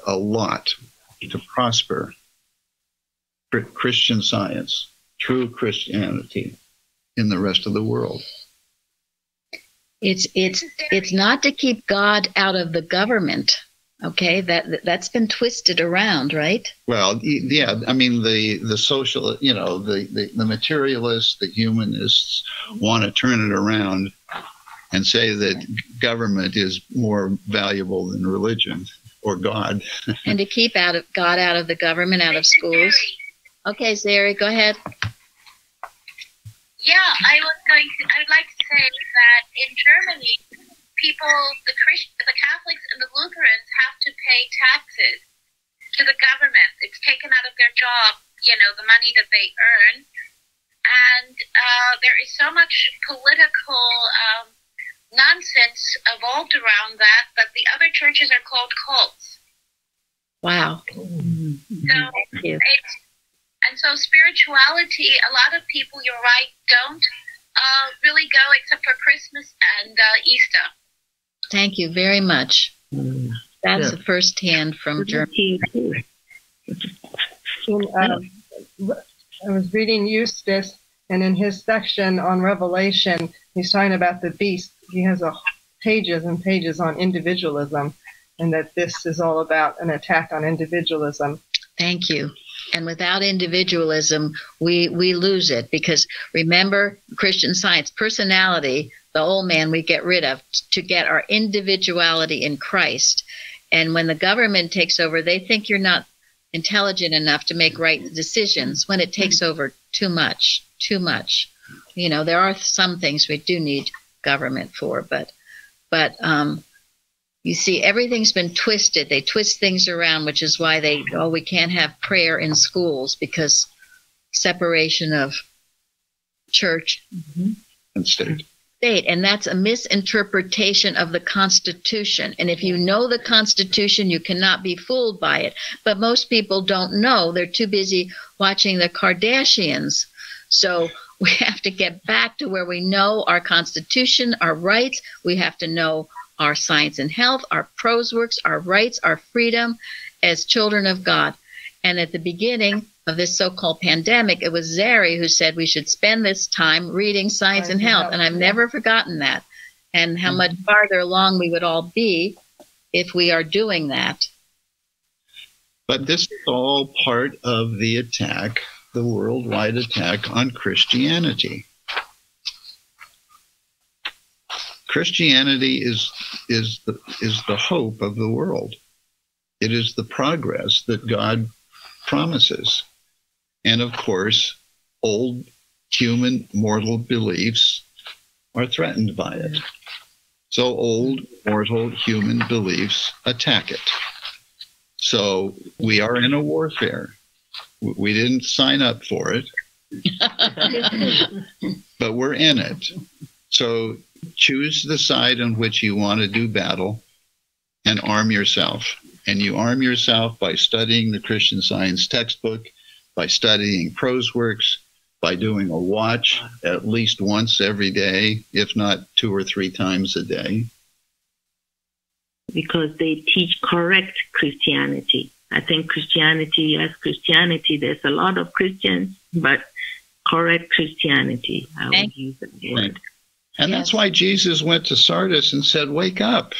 Speaker 7: a lot to prosper Christian Science, true Christianity in the rest of the world.
Speaker 1: It's not to keep God out of the government. Okay, that's been twisted around, right?
Speaker 7: Well, yeah. I mean, the social, the materialists, the humanists want to turn it around and say that government is more valuable than religion or God.
Speaker 1: And to keep God out of the government, out of schools. Okay, Zeri, go ahead.
Speaker 11: Yeah, I would like to say that in Germany, the Catholics and the Lutherans have to pay taxes to the government. It's taken out of their job, the money that they earn. And there is so much political nonsense evolved around that the other churches are called cults.
Speaker 1: Wow.
Speaker 11: So and so spirituality, a lot of people, you're right, don't really go except for Christmas and Easter.
Speaker 1: Thank you very much. That's the first hand from Germany.
Speaker 4: I was reading Eustace, and in his section on Revelation, he's talking about the beast. He has pages and pages on individualism, and that this is all about an attack on individualism.
Speaker 1: Thank you. And without individualism, we lose it, because remember, Christian Science, personality, the old man we get rid of to get our individuality in Christ. And when the government takes over, they think you're not intelligent enough to make right decisions when it takes over too much. There are some things we do need government for, but you see, everything's been twisted. They twist things around, which is why we can't have prayer in schools, because separation of church
Speaker 7: and state.
Speaker 1: And that's a misinterpretation of the Constitution. And if you know the Constitution, you cannot be fooled by it. But most people don't know. They're too busy watching the Kardashians. So we have to get back to where we know our Constitution, our rights. We have to know our science and health, our prose works, our rights, our freedom as children of God. And at the beginning of this so-called pandemic, it was Zeri who said we should spend this time reading science and health. And I've never forgotten that, and how much farther along we would all be if we are doing that.
Speaker 7: But this is all part of the attack, the worldwide attack on Christianity. Christianity is the hope of the world. It is the progress that God promises. And of course, old human mortal beliefs are threatened by it. So old mortal human beliefs attack it. So we are in a warfare. We didn't sign up for it, but we're in it. So choose the side on which you want to do battle and arm yourself. And you arm yourself by studying the Christian Science textbook, by studying prose works, by doing a watch at least once every day, if not 2 or 3 times a day.
Speaker 5: Because they teach correct Christianity. I think Christianity, there's a lot of Christians, but correct Christianity, I would use that word.
Speaker 7: Right. And that's why Jesus went to Sardis and said, wake up.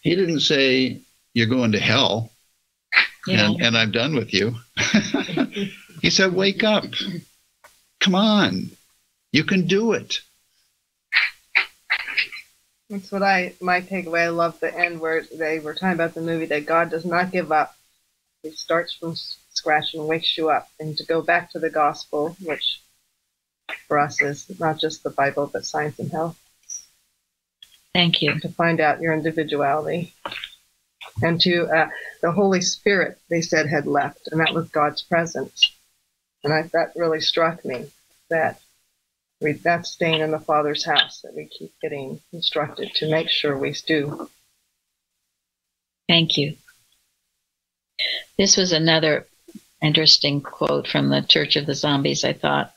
Speaker 7: He didn't say, you're going to hell, and I'm done with you. He said, wake up. Come on. You can do it.
Speaker 4: That's what my takeaway. I love the end where they were talking about the movie, that God does not give up. He starts from scratch and wakes you up. And to go back to the gospel, which for us is not just the Bible, but science and health.
Speaker 1: Thank you.
Speaker 4: To find out your individuality. And to the Holy Spirit, they said, had left, and that was God's presence. And that really struck me, that that's staying in the Father's house, that we keep getting instructed to make sure we do.
Speaker 1: Thank you. This was another interesting quote from the Church of the Zombies, I thought.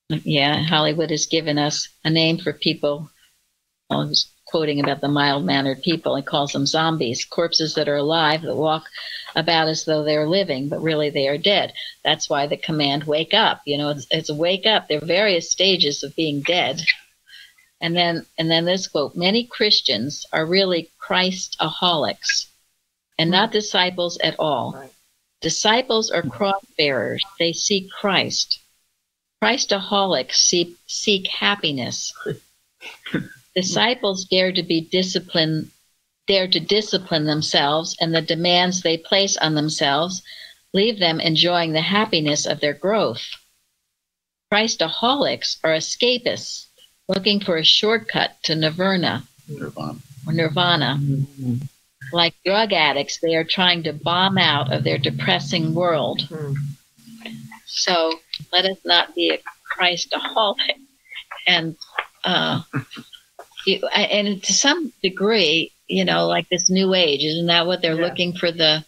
Speaker 1: Hollywood has given us a name for people. I was quoting about the mild-mannered people. He calls them zombies, corpses that are alive, that walk about as though they're living, but really they are dead. That's why the command, wake up. It's wake up. There are various stages of being dead. And then this quote, many Christians are really Christaholics and not disciples at all. Right. Disciples are cross-bearers. They seek Christ. Christaholics seek happiness. Disciples dare to discipline themselves, and the demands they place on themselves leave them enjoying the happiness of their growth. Christaholics are escapists, looking for a shortcut to nirvana. Mm-hmm. Like drug addicts, they are trying to bomb out of their depressing world. Mm-hmm. So let us not be a Christaholic. And to some degree, like this new age, isn't that what they're looking for, the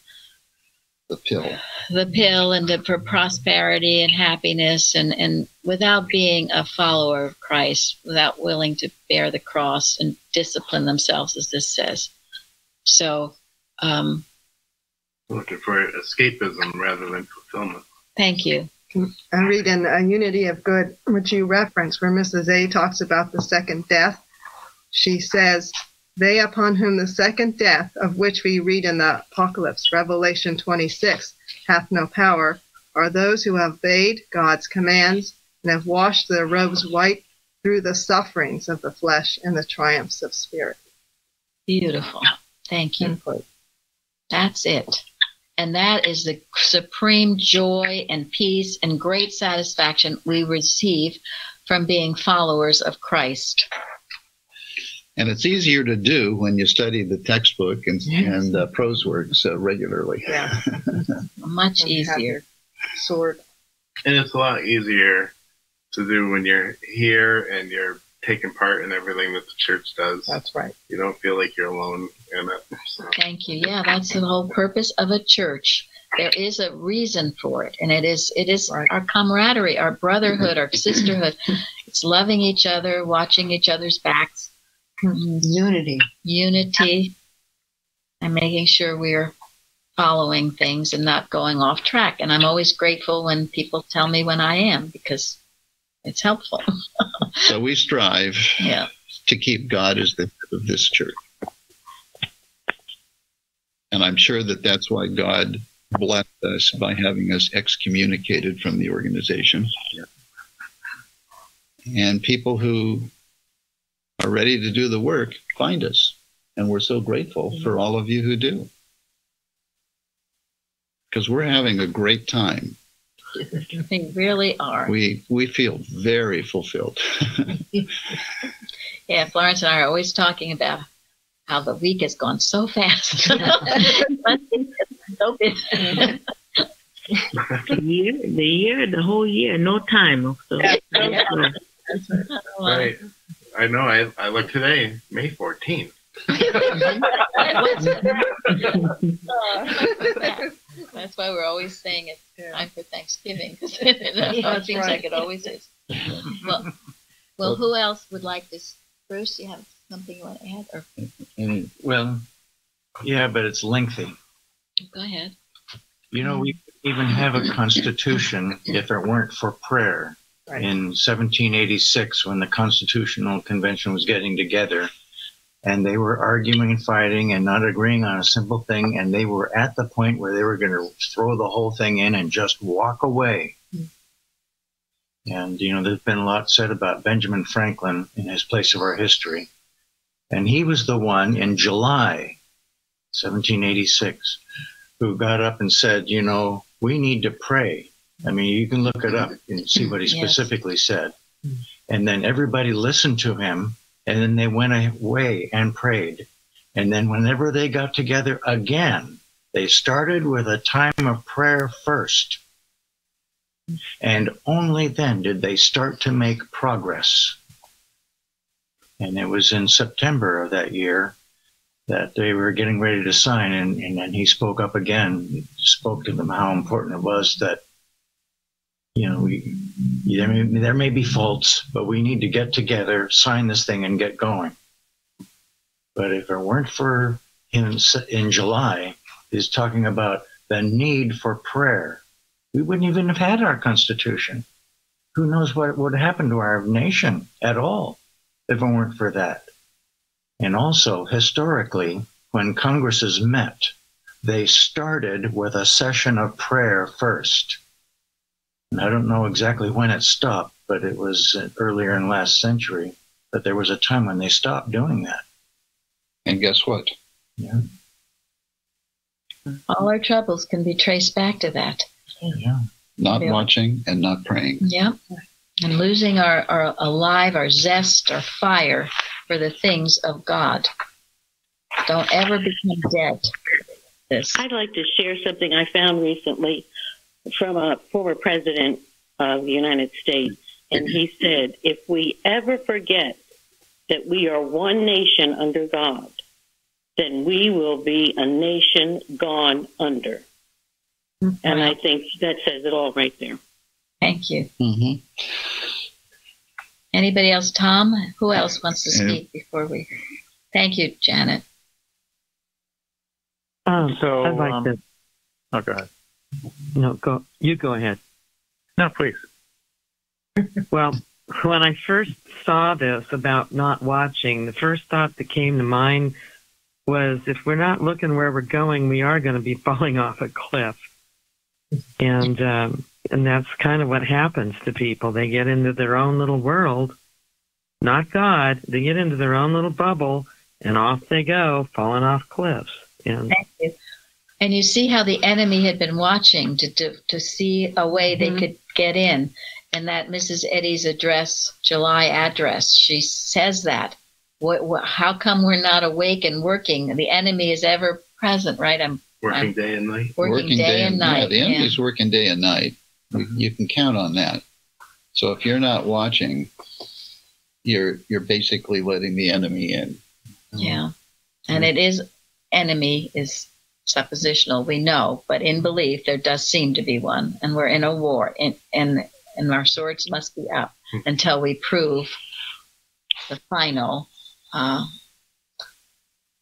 Speaker 7: pill?
Speaker 1: The pill, and for prosperity and happiness, and without being a follower of Christ, without willing to bear the cross and discipline themselves, as this says. So,
Speaker 6: looking for escapism rather than fulfillment.
Speaker 1: Thank you.
Speaker 4: I read in A Unity of Good, which you reference, where Mrs. A talks about the second death. She says, They upon whom the second death, of which we read in the Apocalypse, Revelation 26, hath no power, are those who have obeyed God's commands and have washed their robes white through the sufferings of the flesh and the triumphs of spirit.
Speaker 1: Beautiful. Thank you. That's it. And that is the supreme joy and peace and great satisfaction we receive from being followers of Christ.
Speaker 7: And it's easier to do when you study the textbook and prose works regularly.
Speaker 4: Yeah.
Speaker 1: Much easier.
Speaker 4: Sword.
Speaker 6: And it's a lot easier to do when you're here and you're taking part in everything that the church does.
Speaker 4: That's right.
Speaker 6: You don't feel like you're alone in it. So.
Speaker 1: Thank you. Yeah, that's the whole purpose of a church. There is a reason for it, and it is right. Our camaraderie, our brotherhood, our sisterhood. It's loving each other, watching each other's backs.
Speaker 8: Unity,
Speaker 1: and making sure we're following things and not going off track. And I'm always grateful when people tell me when I am, because it's helpful.
Speaker 7: So we strive to keep God as the head of this church. And I'm sure that that's why God blessed us by having us excommunicated from the organization. And people who are ready to do the work find us. And we're so grateful for all of you who do. Because we're having a great time.
Speaker 1: They really are.
Speaker 7: We feel very fulfilled.
Speaker 1: Yeah, Florence and I are always talking about how the week has gone so fast. So busy.
Speaker 5: The whole year, no time. So.
Speaker 6: Right. I know. I looked today, May 14th.
Speaker 1: That's why we're always saying it's time for Thanksgiving, because it seems like it always is. Well, who else would like this? Bruce, you have something you want to add? Or?
Speaker 3: Well, yeah, but it's lengthy.
Speaker 1: Go ahead.
Speaker 3: You know, we even have a constitution if it weren't for prayer. Right. In 1786, when the Constitutional Convention was getting together, and they were arguing and fighting and not agreeing on a simple thing, and they were at the point where they were going to throw the whole thing in and just walk away. And, you know, there's been a lot said about Benjamin Franklin in his place of our history. And he was the one in July 1786 who got up and said, you know, we need to pray. I mean, you can look it up and see what he specifically said. And then everybody listened to him, and then they went away and prayed. And then whenever they got together again, they started with a time of prayer first. And only then did they start to make progress. And it was in September of that year that they were getting ready to sign. And then he spoke up again, spoke to them how important it was that, you know, there may be faults, but we need to get together, sign this thing, and get going. But if it weren't for him in July, he's talking about the need for prayer. We wouldn't even have had our Constitution. Who knows what would happen to our nation at all if it weren't for that. And also, historically, when Congresses met, they started with a session of prayer first. And I don't know exactly when it stopped, but it was earlier in last century. But there was a time when they stopped doing that.
Speaker 7: And guess what?
Speaker 3: Yeah.
Speaker 1: All our troubles can be traced back to that.
Speaker 3: Yeah.
Speaker 7: Not watching and not praying.
Speaker 1: Yeah. And losing our alive, our zest, our fire for the things of God. Don't ever become dead.
Speaker 5: I'd like to share something I found recently from a former president of the United States. And he said, if we ever forget that we are one nation under God, then we will be a nation gone under. And I think that says it all right there.
Speaker 1: Thank you. Mm-hmm. Anybody else? Tom? Who else wants to speak before we... Thank you, Janet.
Speaker 12: So I'd like to...
Speaker 2: Oh, go ahead.
Speaker 12: No, you go ahead.
Speaker 2: No, please.
Speaker 12: Well, when I first saw this about not watching, the first thought that came to mind was if we're not looking where we're going, we are going to be falling off a cliff. And that's kind of what happens to people. They get into their own little world, not God. They get into their own little bubble, and off they go, falling off cliffs. And
Speaker 1: thank you. And you see how the enemy had been watching to see a way they could get in. And that Mrs. Eddy's address, July address, she says that. How come we're not awake and working? The enemy is ever present, right?
Speaker 6: Working day and night.
Speaker 1: Working day and night.
Speaker 7: Yeah, the enemy's working day and night. You can count on that. So if you're not watching, you're basically letting the enemy in.
Speaker 1: Yeah. And it is, enemy is suppositional, we know, but in belief there does seem to be one, and we're in a war, and our swords must be up until we prove the final and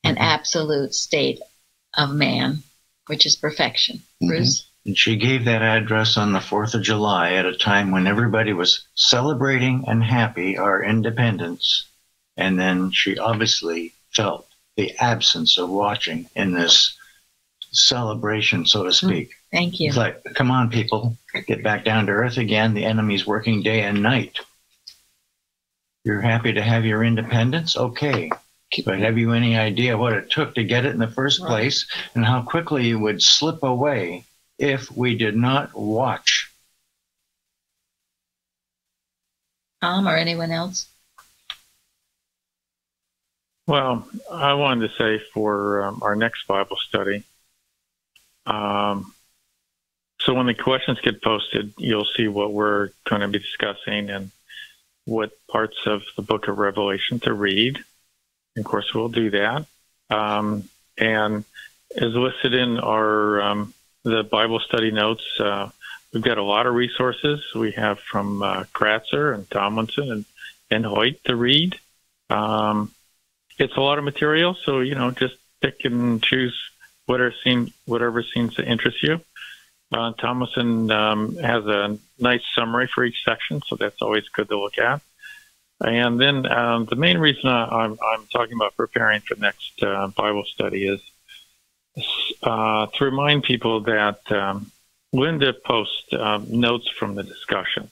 Speaker 1: absolute state of man, which is perfection. Bruce?
Speaker 3: And she gave that address on the 4th of July at a time when everybody was celebrating and happy our independence. And then she obviously felt the absence of watching in this celebration, so to speak.
Speaker 1: Thank you.
Speaker 3: It's like, come on, people, get back down to earth again. The enemy's working day and night. You're happy to have your independence? Okay. But have you any idea what it took to get it in the first place, and how quickly it would slip away if we did not watch?
Speaker 1: Tom or anyone else?
Speaker 2: Well, I wanted to say for our next Bible study, so when the questions get posted, you'll see what we're going to be discussing and what parts of the book of Revelation to read. Of course, we'll do that. And as listed in our the Bible study notes, we've got a lot of resources. We have from Kratzer and Tomlinson and Hoyt to read. It's a lot of material, so just pick and choose whatever seems to interest you. Tomlinson has a nice summary for each section, so that's always good to look at. And then the main reason I'm talking about preparing for next Bible study is to remind people that Linda posts notes from the discussion.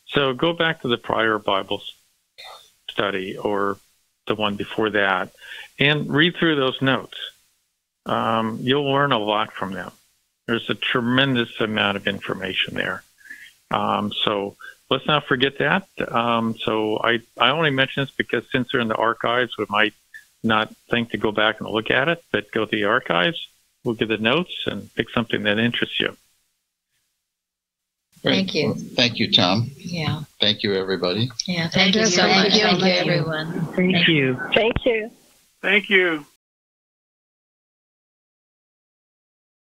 Speaker 2: So go back to the prior Bible study or the one before that and read through those notes. You'll learn a lot from them. There's a tremendous amount of information there. So let's not forget that. So I only mention this because since they're in the archives, we might not think to go back and look at it, but go to the archives, look at the notes, and pick something that interests you.
Speaker 7: Great.
Speaker 1: Thank you.
Speaker 7: Well, thank you, Tom.
Speaker 1: Yeah.
Speaker 7: Thank you, everybody.
Speaker 1: Yeah, thank you so much. Thank you, everyone.
Speaker 12: Thank you.
Speaker 10: Thank you.
Speaker 9: Thank you.